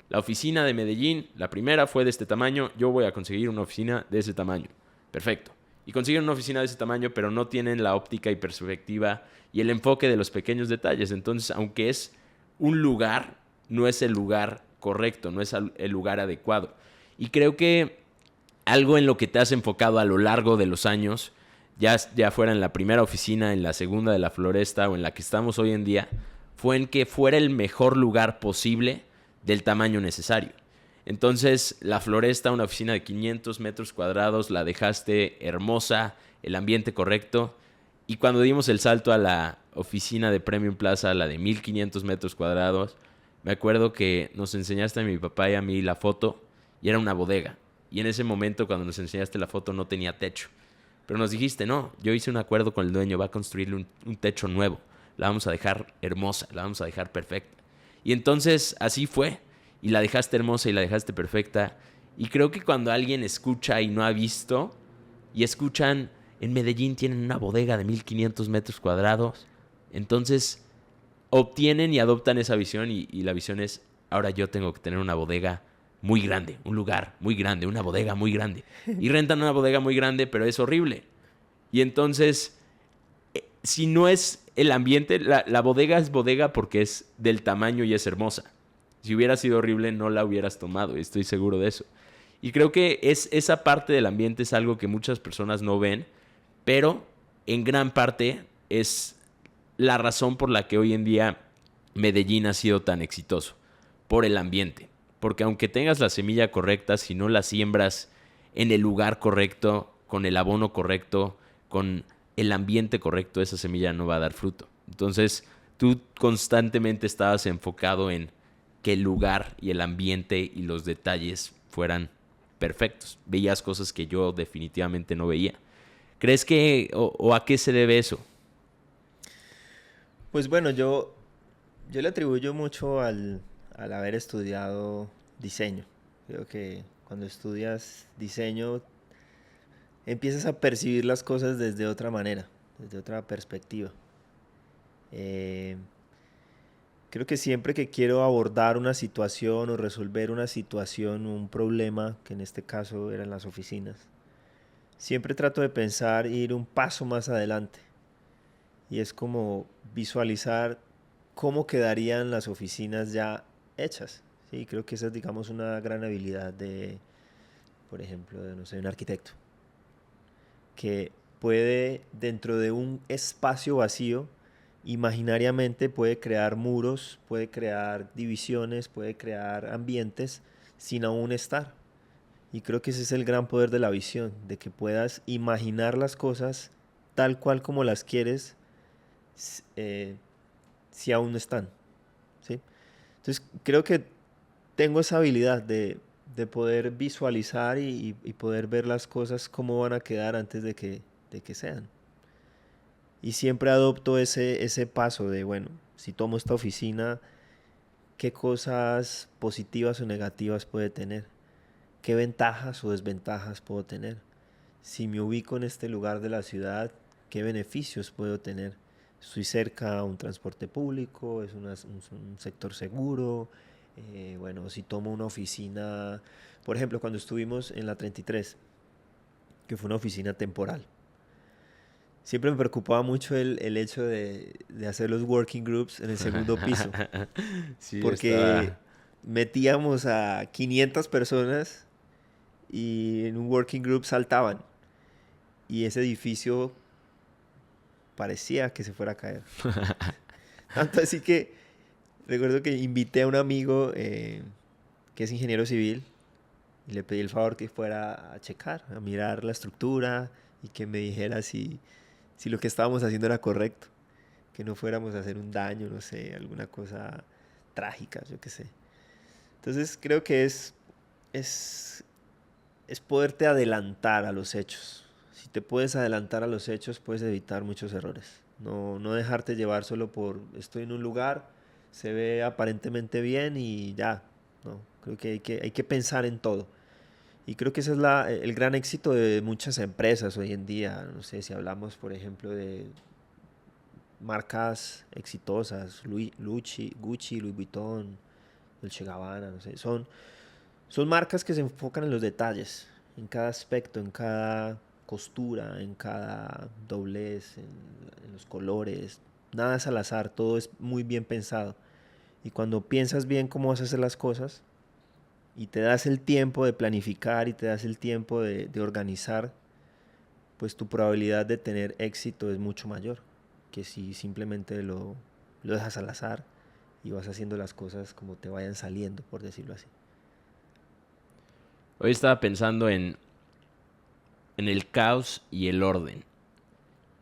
S1: la oficina de Medellín, la primera fue de este tamaño, yo voy a conseguir una oficina de ese tamaño. Perfecto. Y consiguen una oficina de ese tamaño, pero no tienen la óptica y perspectiva y el enfoque de los pequeños detalles. Entonces, aunque es un lugar, no es el lugar correcto, no es el lugar adecuado. Y creo que algo en lo que te has enfocado a lo largo de los años, ya fuera en la primera oficina, en la segunda de la Floresta o en la que estamos hoy en día, fue en que fuera el mejor lugar posible del tamaño necesario. Entonces, la Floresta, una oficina de 500 metros cuadrados, la dejaste hermosa, el ambiente correcto. Y cuando dimos el salto a la oficina de Premium Plaza, la de 1500 metros cuadrados, me acuerdo que nos enseñaste a mi papá y a mí la foto y era una bodega. Y en ese momento, cuando nos enseñaste la foto, no tenía techo. Pero nos dijiste, no, yo hice un acuerdo con el dueño, va a construirle un techo nuevo. La vamos a dejar hermosa, la vamos a dejar perfecta. Y entonces así fue. Y la dejaste hermosa y la dejaste perfecta. Y creo que cuando alguien escucha y no ha visto, y escuchan, en Medellín tienen una bodega de 1500 metros cuadrados, entonces obtienen y adoptan esa visión y la visión es, ahora yo tengo que tener una bodega muy grande, un lugar muy grande, una bodega muy grande. Y rentan una bodega muy grande, pero es horrible. Y entonces, si no es el ambiente, la bodega es bodega porque es del tamaño y es hermosa. Si hubiera sido horrible, no la hubieras tomado, estoy seguro de eso. Y creo que esa parte del ambiente es algo que muchas personas no ven, pero en gran parte es la razón por la que hoy en día Medellín ha sido tan exitoso, por el ambiente. Porque aunque tengas la semilla correcta, si no la siembras en el lugar correcto, con el abono correcto, con el ambiente correcto, esa semilla no va a dar fruto. Entonces, tú constantemente estabas enfocado en que el lugar y el ambiente y los detalles fueran perfectos. Veías cosas que yo definitivamente no veía. ¿Crees que o a qué se debe eso?
S2: Pues bueno, yo le atribuyo mucho al haber estudiado diseño. Creo que cuando estudias diseño empiezas a percibir las cosas desde otra manera, desde otra perspectiva. Eh, Creo que siempre que quiero abordar una situación o resolver una situación, un problema, que en este caso eran las oficinas, siempre trato de pensar e ir un paso más adelante. Y es como visualizar cómo quedarían las oficinas ya hechas. Sí, creo que esa es, digamos, una gran habilidad de, por ejemplo, de, no sé, un arquitecto, que puede, dentro de un espacio vacío, imaginariamente puede crear muros, puede crear divisiones, puede crear ambientes sin aún estar. Y creo que ese es el gran poder de la visión, de que puedas imaginar las cosas tal cual como las quieres, s- eh, si aún no están, ¿sí? Entonces creo que tengo esa habilidad de poder visualizar y poder ver las cosas cómo van a quedar antes de que sean. Y siempre adopto ese paso de, bueno, si tomo esta oficina, ¿qué cosas positivas o negativas puede tener? ¿Qué ventajas o desventajas puedo tener? Si me ubico en este lugar de la ciudad, ¿qué beneficios puedo tener? Estoy cerca a un transporte público, es un sector seguro. Bueno, si tomo una oficina, por ejemplo, cuando estuvimos en la 33, que fue una oficina temporal, siempre me preocupaba mucho el hecho de hacer los working groups en el segundo piso,
S1: Sí,
S2: porque
S1: estaba...
S2: metíamos a 500 personas y en un working group saltaban y ese edificio parecía que se fuera a caer. Tanto así que recuerdo que invité a un amigo que es ingeniero civil y le pedí el favor que fuera a checar, a mirar la estructura y que me dijera si lo que estábamos haciendo era correcto, que no fuéramos a hacer un daño, no sé, alguna cosa trágica, yo qué sé. Entonces creo que es, es poderte adelantar a los hechos. Si te puedes adelantar a los hechos, puedes evitar muchos errores. No dejarte llevar solo por estoy en un lugar, se ve aparentemente bien y ya. No, creo que hay que pensar en todo. Y creo que ese es el gran éxito de muchas empresas hoy en día. No sé si hablamos, por ejemplo, de marcas exitosas, Gucci, Louis Vuitton, Dolce Gabbana, no sé. Son marcas que se enfocan en los detalles, en cada aspecto, en cada costura, en cada doblez, en los colores. Nada es al azar, todo es muy bien pensado. Y cuando piensas bien cómo vas a hacer las cosas y te das el tiempo de planificar y te das el tiempo de organizar, pues tu probabilidad de tener éxito es mucho mayor que si simplemente lo dejas al azar y vas haciendo las cosas como te vayan saliendo, por decirlo así.
S1: Hoy estaba pensando en el caos y el orden.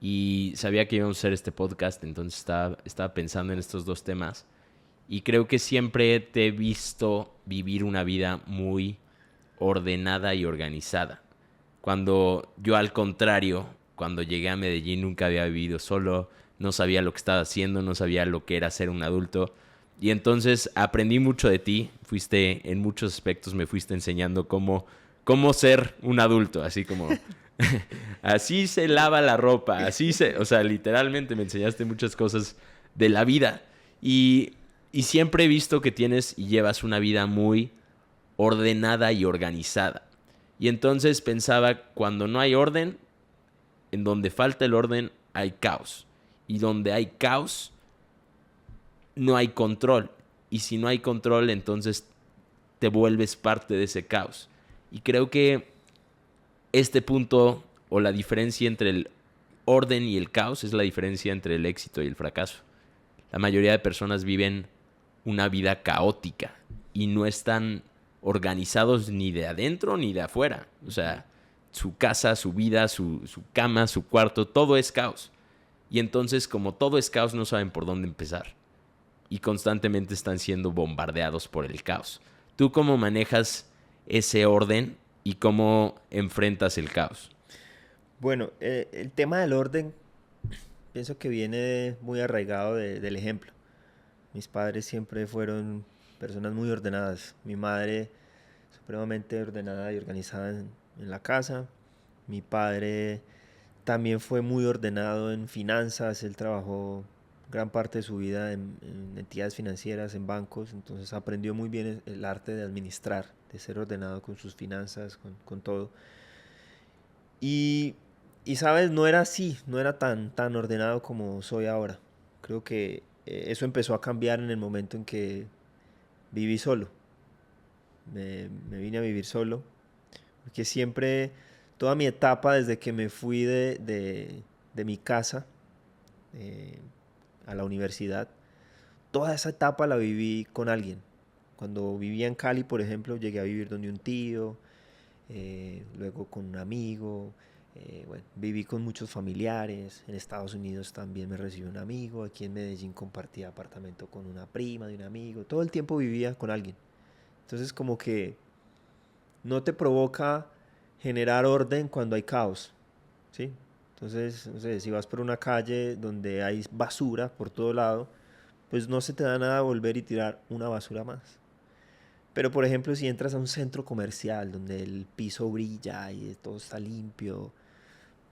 S1: Y sabía que íbamos a hacer este podcast, entonces estaba pensando en estos dos temas. Y creo que siempre te he visto vivir una vida muy ordenada y organizada. Cuando yo al contrario, cuando llegué a Medellín nunca había vivido solo, no sabía lo que estaba haciendo, no sabía lo que era ser un adulto. Y entonces aprendí mucho de ti, fuiste en muchos aspectos, me fuiste enseñando cómo ser un adulto, así como así se lava la ropa, o sea, literalmente me enseñaste muchas cosas de la vida. Y, y siempre he visto que tienes y llevas una vida muy ordenada y organizada. Y entonces pensaba, cuando no hay orden, en donde falta el orden, hay caos. Y donde hay caos, no hay control. Y si no hay control, entonces te vuelves parte de ese caos. Y creo que este punto o la diferencia entre el orden y el caos es la diferencia entre el éxito y el fracaso. La mayoría de personas viven una vida caótica y no están organizados ni de adentro ni de afuera. O sea, su casa, su vida, su cama, su cuarto, todo es caos. Y entonces, como todo es caos, no saben por dónde empezar. Y constantemente están siendo bombardeados por el caos. ¿Tú cómo manejas ese orden y cómo enfrentas el caos?
S2: Bueno, el tema del orden pienso que viene muy arraigado del ejemplo. Mis padres siempre fueron personas muy ordenadas. Mi madre supremamente ordenada y organizada en la casa. Mi padre también fue muy ordenado en finanzas. Él trabajó gran parte de su vida en entidades financieras, en bancos. Entonces aprendió muy bien el arte de administrar, de ser ordenado con sus finanzas, con todo. Y, y sabes, no era así, no era tan ordenado como soy ahora. Creo que eso empezó a cambiar en el momento en que viví solo. Me vine a vivir solo, porque siempre, toda mi etapa desde que me fui de mi casa eh, a la universidad, toda esa etapa la viví con alguien. Cuando vivía en Cali, por ejemplo, llegué a vivir donde un tío, luego con un amigo. Bueno, viví con muchos familiares. En Estados Unidos también me recibió un amigo. Aquí en Medellín compartía apartamento con una prima de un amigo. Todo el tiempo vivía con alguien. Entonces como que no te provoca generar orden cuando hay caos, ¿sí? Entonces, no sé, si vas por una calle donde hay basura por todo lado, pues no se te da nada volver y tirar una basura más. Pero por ejemplo, si entras a un centro comercial donde el piso brilla y todo está limpio,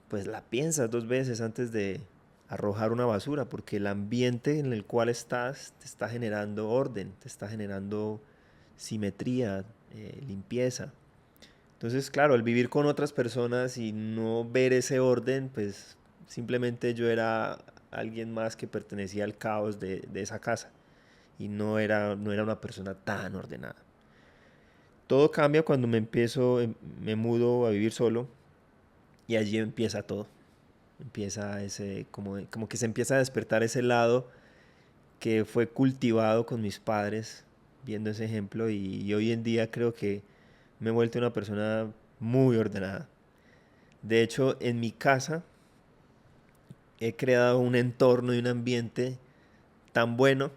S2: pues la piensas dos veces antes de arrojar una basura, porque el ambiente en el cual estás te está generando orden, te está generando simetría, limpieza. Entonces, claro, al vivir con otras personas y no ver ese orden, pues simplemente yo era alguien más que pertenecía al caos de esa casa y no era una persona tan ordenada. Todo cambia cuando me mudo a vivir solo y allí empieza todo. Empieza ese, como que se empieza a despertar ese lado que fue cultivado con mis padres, viendo ese ejemplo y hoy en día creo que me he vuelto una persona muy ordenada. De hecho, en mi casa he creado un entorno y un ambiente tan bueno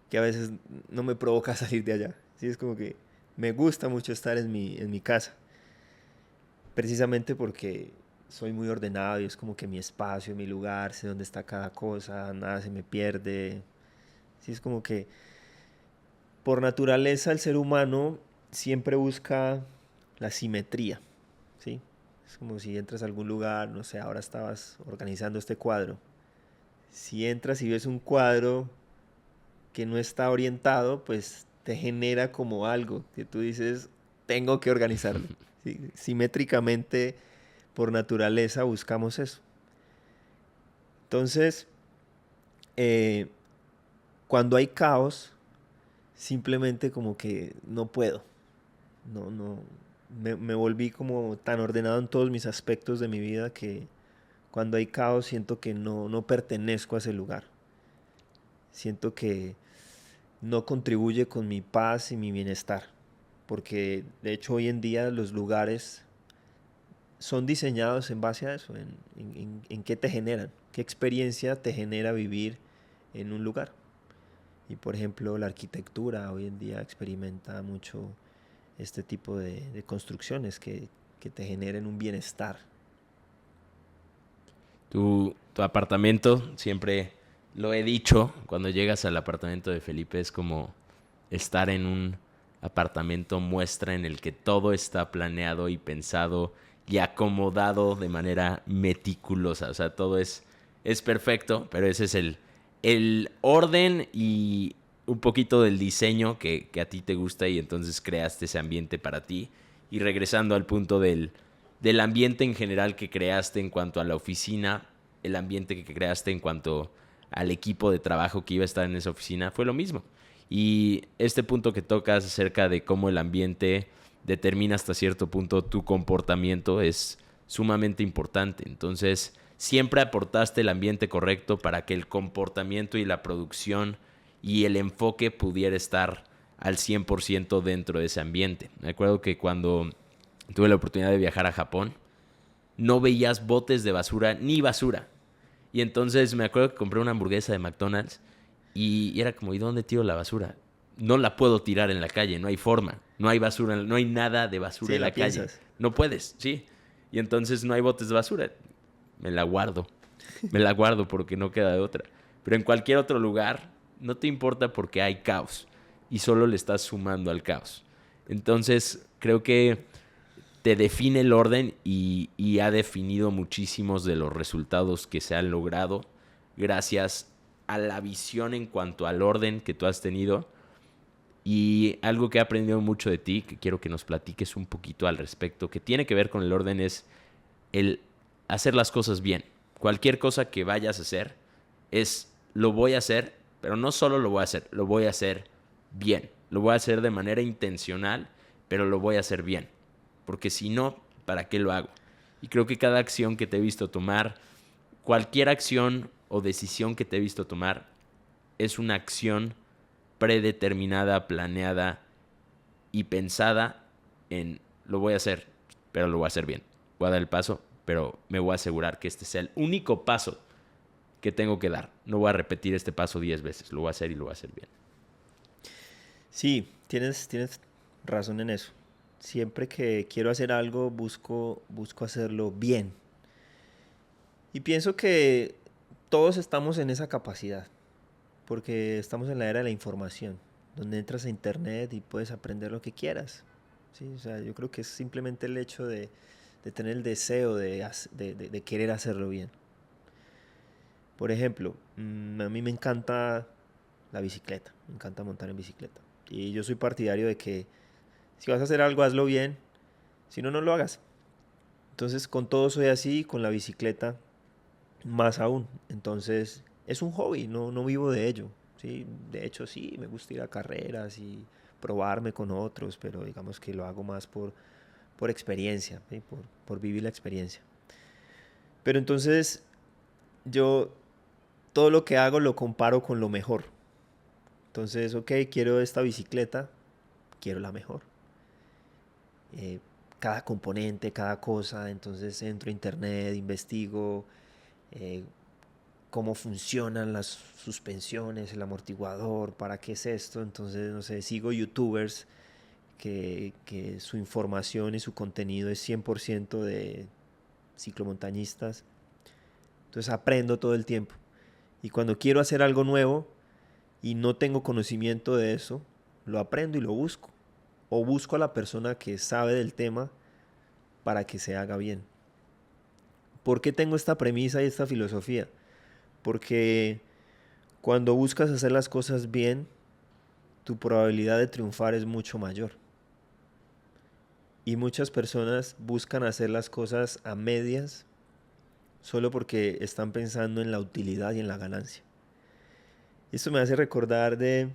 S2: que a veces no me provoca salir de allá. Sí, es como que me gusta mucho estar en mi casa, precisamente porque soy muy ordenado y es como que mi espacio, mi lugar, sé dónde está cada cosa, nada se me pierde. Sí, es como que por naturaleza el ser humano siempre busca la simetría, ¿sí? Es como si entras a algún lugar, no sé, ahora estabas organizando este cuadro. Si entras y ves un cuadro que no está orientado, pues te genera como algo que tú dices, tengo que organizarlo. ¿Sí? Simétricamente, por naturaleza, buscamos eso. Entonces, eh, cuando hay caos, simplemente como que no puedo. No, me volví como tan ordenado en todos mis aspectos de mi vida que cuando hay caos siento que no pertenezco a ese lugar. Siento que no contribuye con mi paz y mi bienestar. Porque de hecho hoy en día los lugares son diseñados en base a eso, en qué te generan, qué experiencia te genera vivir en un lugar. Y por ejemplo la arquitectura hoy en día experimenta mucho este tipo de construcciones que te generen un bienestar.
S1: Tu apartamento, siempre lo he dicho, cuando llegas al apartamento de Felipe es como estar en un apartamento muestra en el que todo está planeado y pensado y acomodado de manera meticulosa. O sea, todo es perfecto, pero ese es el orden y un poquito del diseño que a ti te gusta y entonces creaste ese ambiente para ti. Y regresando al punto del ambiente en general que creaste en cuanto a la oficina, el ambiente que creaste en cuanto al equipo de trabajo que iba a estar en esa oficina, fue lo mismo. Y este punto que tocas acerca de cómo el ambiente determina hasta cierto punto tu comportamiento es sumamente importante. Entonces, siempre aportaste el ambiente correcto para que el comportamiento y la producción y el enfoque pudiera estar al 100% dentro de ese ambiente. Me acuerdo que cuando tuve la oportunidad de viajar a Japón, no veías botes de basura ni basura. Y entonces me acuerdo que compré una hamburguesa de McDonald's y era como, ¿y dónde tiro la basura? No la puedo tirar en la calle, no hay forma. No hay basura, no hay nada de basura
S2: Sí,
S1: en
S2: la
S1: la calle.
S2: piensas.
S1: No puedes, ¿sí? Y entonces no hay botes de basura. Me la guardo. Me la guardo porque no queda de otra. Pero en cualquier otro lugar no te importa porque hay caos y solo le estás sumando al caos. Entonces creo que te define el orden y ha definido muchísimos de los resultados que se han logrado gracias a la visión en cuanto al orden que tú has tenido. Y algo que he aprendido mucho de ti, que quiero que nos platiques un poquito al respecto, que tiene que ver con el orden, es el hacer las cosas bien. Cualquier cosa que vayas a hacer lo voy a hacer, pero no solo lo voy a hacer, lo voy a hacer bien. Lo voy a hacer de manera intencional, pero lo voy a hacer bien. Porque si no, ¿para qué lo hago? Y creo que cada acción que te he visto tomar, cualquier acción o decisión que te he visto tomar, es una acción predeterminada, planeada y pensada en lo voy a hacer pero lo voy a hacer bien. Voy a dar el paso, pero me voy a asegurar que este sea el único paso que tengo que dar. No voy a repetir este paso 10 veces. Lo voy a hacer y lo voy a hacer bien.
S2: Sí, tienes razón en eso. Siempre que quiero hacer algo, busco hacerlo bien. Y pienso que todos estamos en esa capacidad, porque estamos en la era de la información, donde entras a internet y puedes aprender lo que quieras. ¿Sí? O sea, yo creo que es simplemente el hecho de tener el deseo de querer hacerlo bien. Por ejemplo, a mí me encanta la bicicleta, me encanta montar en bicicleta. Y yo soy partidario de que si vas a hacer algo, hazlo bien, si no, no lo hagas. Entonces, con todo soy así, con la bicicleta más aún. Entonces, es un hobby, no vivo de ello. ¿Sí? De hecho, sí, me gusta ir a carreras y probarme con otros, pero digamos que lo hago más por experiencia, ¿sí? Por vivir la experiencia. Pero entonces, yo todo lo que hago lo comparo con lo mejor. Entonces, ok, quiero esta bicicleta, quiero la mejor. Eh, Cada componente, cada cosa, entonces entro a internet, investigo eh, cómo funcionan las suspensiones, el amortiguador, para qué es esto, entonces, no sé, sigo youtubers que su información y su contenido es 100% de ciclomontañistas, entonces aprendo todo el tiempo. Y cuando quiero hacer algo nuevo y no tengo conocimiento de eso, lo aprendo y lo busco. O busco a la persona que sabe del tema para que se haga bien. ¿Por qué tengo esta premisa y esta filosofía? Porque cuando buscas hacer las cosas bien, tu probabilidad de triunfar es mucho mayor. Y muchas personas buscan hacer las cosas a medias solo porque están pensando en la utilidad y en la ganancia. Esto me hace recordar de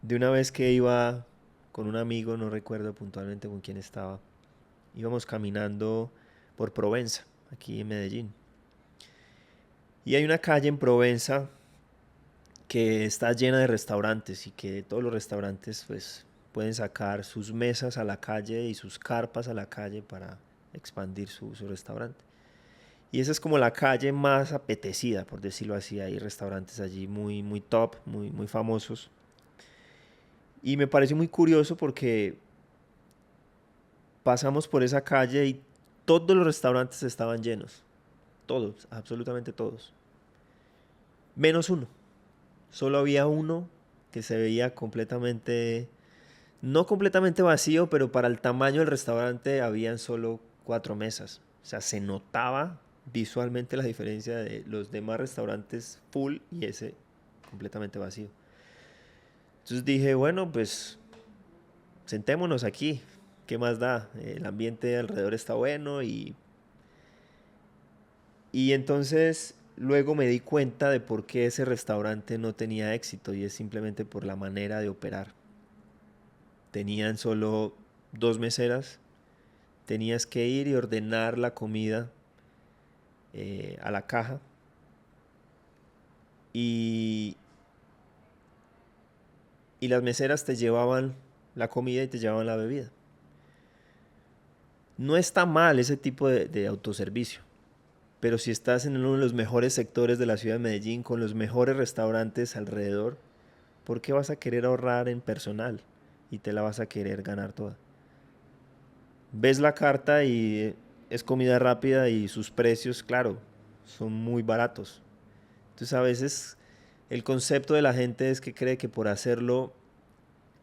S2: una vez que iba con un amigo, no recuerdo puntualmente con quién estaba. Íbamos caminando por Provenza, aquí en Medellín. Y hay una calle en Provenza que está llena de restaurantes y que todos los restaurantes pues pueden sacar sus mesas a la calle y sus carpas a la calle para expandir su restaurante. Y esa es como la calle más apetecida, por decirlo así. Hay restaurantes allí muy top, muy famosos. Y me pareció muy curioso porque pasamos por esa calle y todos los restaurantes estaban llenos. Todos, absolutamente todos. Menos uno. Solo había uno que se veía completamente, no completamente vacío, pero para el tamaño del restaurante habían solo 4 mesas. O sea, se notaba visualmente la diferencia de los demás restaurantes full y ese completamente vacío. Entonces dije, bueno, pues sentémonos aquí. ¿Qué más da? El ambiente alrededor está bueno y entonces luego me di cuenta de por qué ese restaurante no tenía éxito y es simplemente por la manera de operar. Tenían solo 2 meseras, tenías que ir y ordenar la comida a la caja y las meseras te llevaban la comida y te llevaban la bebida. No está mal ese tipo de autoservicio, pero si estás en uno de los mejores sectores de la ciudad de Medellín con los mejores restaurantes alrededor, ¿por qué vas a querer ahorrar en personal y te la vas a querer ganar toda? Ves la carta y es comida rápida y sus precios, claro, son muy baratos. Entonces a veces el concepto de la gente es que cree que por hacerlo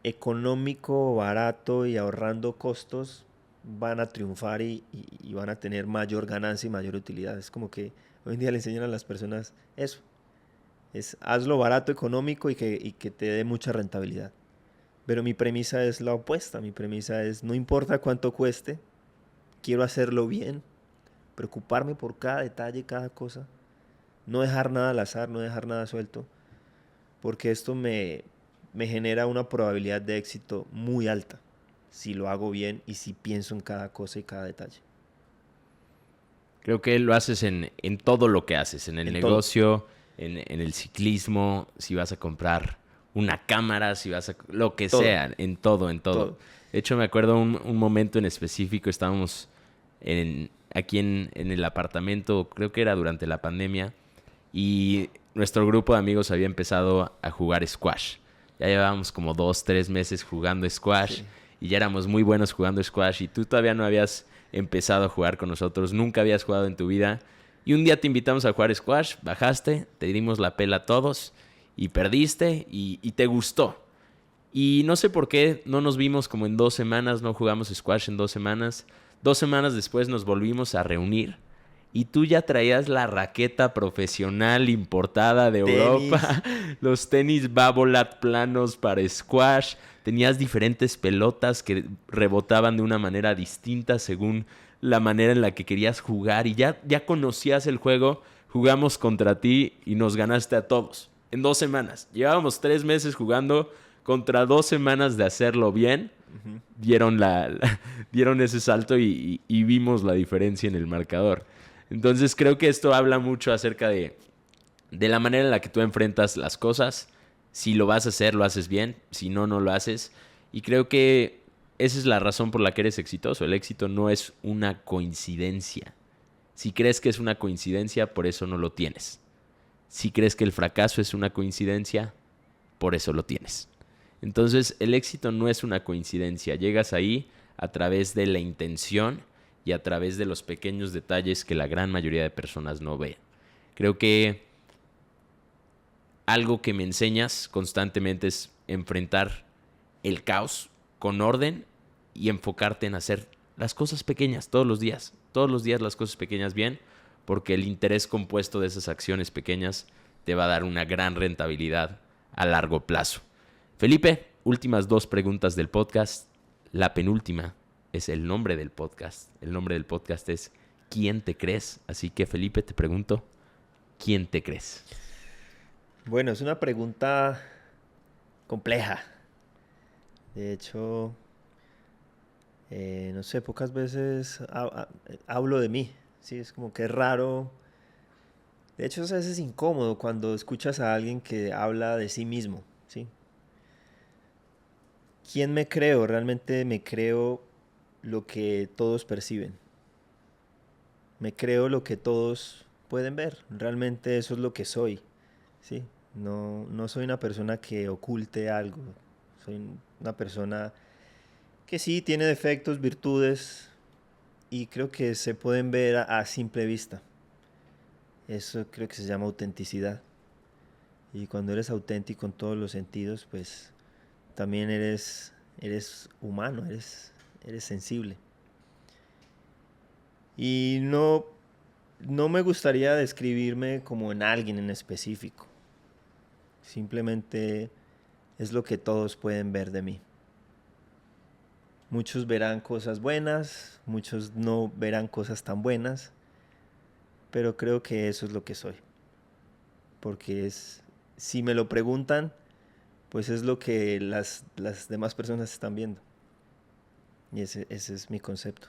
S2: económico, barato y ahorrando costos van a triunfar y van a tener mayor ganancia y mayor utilidad. Es como que hoy en día le enseñan a las personas eso. Es hazlo barato, económico y que te dé mucha rentabilidad. Pero mi premisa es la opuesta. Mi premisa es no importa cuánto cueste, quiero hacerlo bien, preocuparme por cada detalle, cada cosa. No dejar nada al azar, no dejar nada suelto. Porque esto me genera una probabilidad de éxito muy alta si lo hago bien y si pienso en cada cosa y cada detalle.
S1: Creo que lo haces en todo lo que haces, en el
S2: En
S1: negocio, en el ciclismo, si vas a comprar una cámara, si vas a... lo que
S2: todo,
S1: sea, en todo, en todo.
S2: todo.
S1: De hecho, me acuerdo un momento en específico, estábamos aquí en el apartamento, creo que era durante la pandemia, y nuestro grupo de amigos había empezado a jugar squash. Ya llevábamos como 2, 3 meses jugando squash
S2: Sí.
S1: y ya éramos muy buenos jugando squash y tú todavía no habías empezado a jugar con nosotros, nunca habías jugado en tu vida. Y un día te invitamos a jugar squash, bajaste, te dimos la pela a todos y perdiste y te gustó. Y no sé por qué no nos vimos como en 2 semanas, no jugamos squash en 2 semanas. 2 semanas después nos volvimos a reunir y tú ya traías la raqueta profesional importada de
S2: Tenis.
S1: Europa, los tenis Babolat planos para squash, tenías diferentes pelotas que rebotaban de una manera distinta según la manera en la que querías jugar y ya conocías el juego, jugamos contra ti y nos ganaste a todos en 2 semanas. Llevábamos 3 meses jugando contra 2 semanas de hacerlo bien.
S2: Ujú.
S1: Dieron ese salto y vimos la diferencia en el marcador. Entonces creo que esto habla mucho acerca de la manera en la que tú enfrentas las cosas. Si lo vas a hacer, lo haces bien. Si no, no lo haces. Y creo que esa es la razón por la que eres exitoso. El éxito no es una coincidencia. Si crees que es una coincidencia, por eso no lo tienes. Si crees que el fracaso es una coincidencia, por eso lo tienes. Entonces, el éxito no es una coincidencia. Llegas ahí a través de la intención y a través de los pequeños detalles que la gran mayoría de personas no ve. Creo que algo que me enseñas constantemente es enfrentar el caos con orden y enfocarte en hacer las cosas pequeñas todos los días las cosas pequeñas bien, porque el interés compuesto de esas acciones pequeñas te va a dar una gran rentabilidad a largo plazo. Felipe, últimas 2 preguntas del podcast. La penúltima es el nombre del podcast. El nombre del podcast es ¿Quién te crees? Así que Felipe, te pregunto, ¿quién te crees?
S2: Bueno, es una pregunta compleja. De hecho, no sé, pocas veces hablo de mí. Sí, es como que es raro. De hecho, es a veces incómodo cuando escuchas a alguien que habla de sí mismo. ¿Sí? ¿Quién me creo? Realmente me creo lo que todos perciben. Me creo lo que todos pueden ver. Realmente eso es lo que soy. ¿Sí? No soy una persona que oculte algo. Soy una persona que sí tiene defectos, virtudes, y creo que se pueden ver a simple vista. Eso creo que se llama autenticidad. Y cuando eres auténtico en todos los sentidos, pues también eres humano, eres sensible. Y no me gustaría describirme como en alguien en específico. Simplemente es lo que todos pueden ver de mí. Muchos verán cosas buenas, muchos no verán cosas tan buenas, pero creo que eso es lo que soy. Porque si me lo preguntan, pues es lo que las demás personas están viendo. Y ese es mi concepto.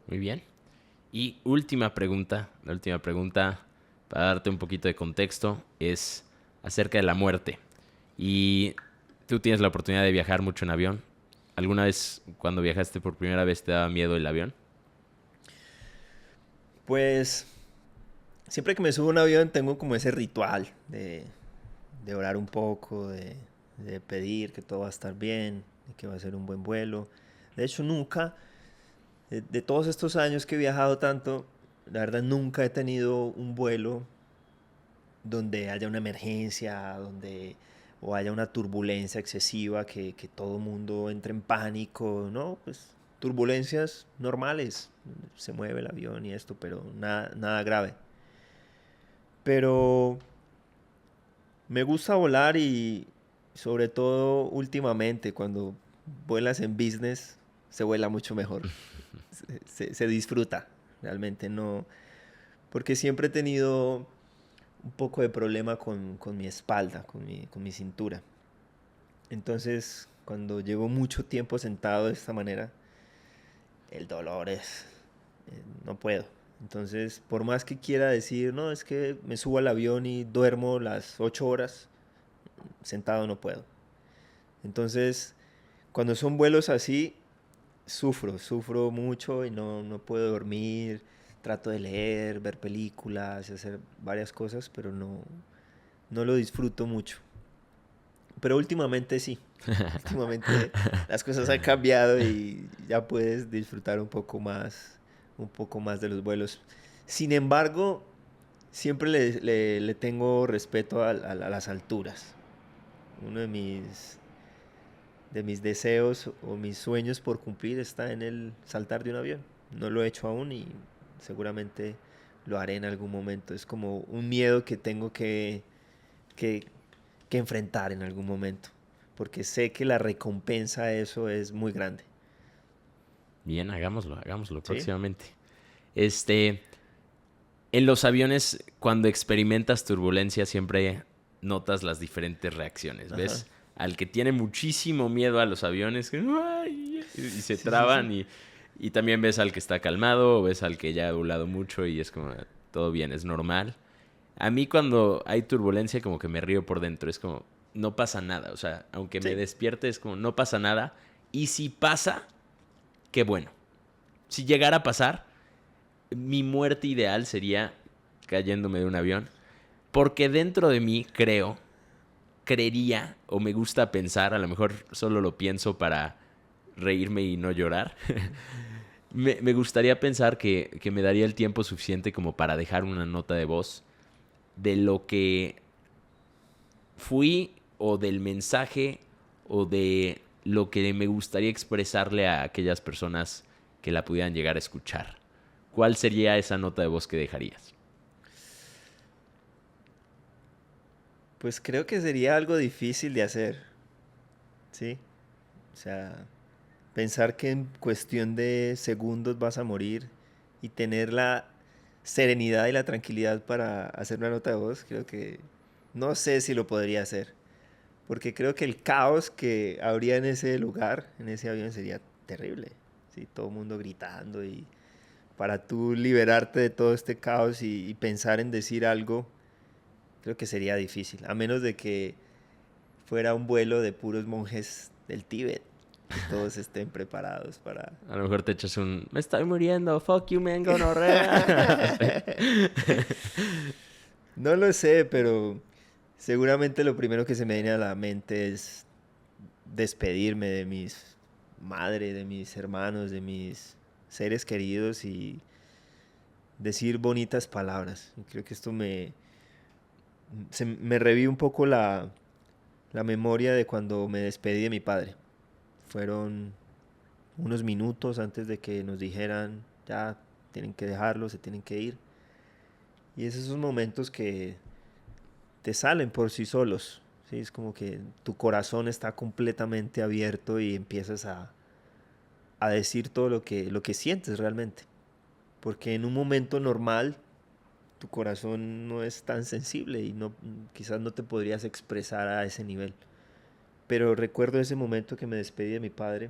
S1: Muy bien. Y última pregunta, la última pregunta para darte un poquito de contexto es acerca de la muerte. Y tú tienes la oportunidad de viajar mucho en avión. ¿Alguna vez cuando viajaste por primera vez te daba miedo el avión?
S2: Pues siempre que me subo a un avión tengo como ese ritual de orar un poco, de pedir que todo va a estar bien, de que va a ser un buen vuelo. De hecho, nunca, de todos estos años que he viajado tanto, la verdad nunca he tenido un vuelo donde haya una emergencia, o haya una turbulencia excesiva, que todo el mundo entre en pánico, ¿no? Pues turbulencias normales, se mueve el avión y esto, pero nada grave. Pero me gusta volar y sobre todo últimamente cuando vuelas en business se vuela mucho mejor. Se disfruta, realmente no. Porque siempre he tenido un poco de problema con mi espalda, con mi cintura. Entonces, cuando llevo mucho tiempo sentado de esta manera, el dolor no puedo. Entonces, por más que quiera decir, no, es que me subo al avión y duermo las 8 horas, sentado no puedo. Entonces, cuando son vuelos así, sufro mucho y no puedo dormir. Trato de leer, ver películas, hacer varias cosas, pero no lo disfruto mucho. Pero últimamente sí. Últimamente las cosas han cambiado y ya puedes disfrutar un poco más de los vuelos. Sin embargo, siempre le tengo respeto a las alturas. Uno de mis deseos o mis sueños por cumplir está en el saltar de un avión. No lo he hecho aún y seguramente lo haré en algún momento. Es como un miedo que tengo que enfrentar en algún momento, porque sé que la recompensa a eso es muy grande.
S1: Bien, hagámoslo
S2: ¿Sí?
S1: próximamente. En los aviones, cuando experimentas turbulencia, siempre notas las diferentes reacciones.
S2: Ajá.
S1: ¿Ves? Al que tiene muchísimo miedo a los aviones, que, ¡ay! Y se
S2: Sí, sí,
S1: traban.
S2: sí.
S1: Y también ves al que está calmado, o ves al que ya ha volado mucho y es como, todo bien, es normal. A mí cuando hay turbulencia, como que me río por dentro. Es como, no pasa nada. O sea, aunque me
S2: Sí.
S1: despierte, es como, no pasa nada. Y si pasa, qué bueno. Si llegara a pasar, mi muerte ideal sería cayéndome de un avión. Porque dentro de mí creería, o me gusta pensar, a lo mejor solo lo pienso para reírme y no llorar. Me gustaría pensar que me daría el tiempo suficiente como para dejar una nota de voz de lo que fui o del mensaje o de lo que me gustaría expresarle a aquellas personas que la pudieran llegar a escuchar. ¿Cuál sería esa nota de voz que dejarías?
S2: Pues creo que sería algo difícil de hacer, ¿sí? O sea, pensar que en cuestión de segundos vas a morir y tener la serenidad y la tranquilidad para hacer una nota de voz, creo que no sé si lo podría hacer, porque creo que el caos que habría en ese lugar, en ese avión, sería terrible, ¿sí? Todo el mundo gritando y para tú liberarte de todo este caos y pensar en decir algo, creo que sería difícil, a menos de que fuera un vuelo de puros monjes del Tíbet y todos estén preparados para...
S1: A lo mejor te echas un... Me estoy muriendo, fuck you, man, gonorrea.
S2: No lo sé, pero seguramente lo primero que se me viene a la mente es despedirme de mis madre, de mis hermanos, de mis seres queridos y decir bonitas palabras. Y creo que esto me revive un poco la memoria de cuando me despedí de mi padre. Fueron unos minutos antes de que nos dijeran, ya tienen que dejarlo, se tienen que ir. Y es esos momentos que te salen por sí solos. ¿Sí? Es como que tu corazón está completamente abierto y empiezas a decir todo lo que sientes realmente. Porque en un momento normal tu corazón no es tan sensible y quizás no te podrías expresar a ese nivel. Pero recuerdo ese momento que me despedí de mi padre.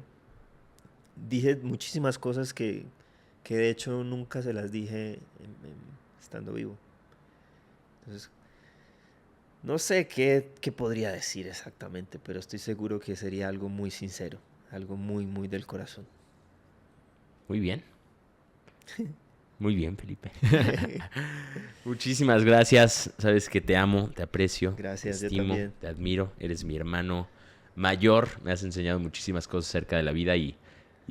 S2: Dije muchísimas cosas que de hecho nunca se las dije estando vivo. Entonces, no sé qué podría decir exactamente, pero estoy seguro que sería algo muy sincero, algo muy, muy del corazón.
S1: Muy bien. Muy bien, Felipe. Muchísimas gracias. Sabes que te amo, te aprecio, te
S2: Gracias, yo
S1: estimo,
S2: también.
S1: te admiro. Eres mi hermano mayor. Me has enseñado muchísimas cosas acerca de la vida y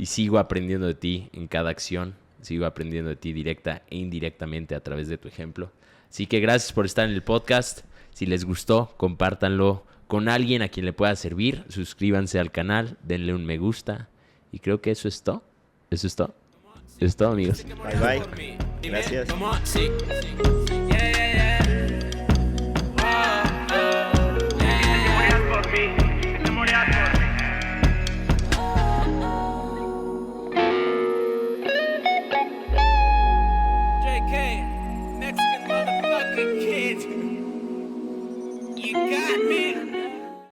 S1: sigo aprendiendo de ti en cada acción. Sigo aprendiendo de ti directa e indirectamente a través de tu ejemplo. Así que gracias por estar en el podcast. Si les gustó, compártanlo con alguien a quien le pueda servir. Suscríbanse al canal, denle un me gusta. Y creo que eso es todo. Eso es todo. Eso es todo, amigos.
S2: Bye bye. Gracias.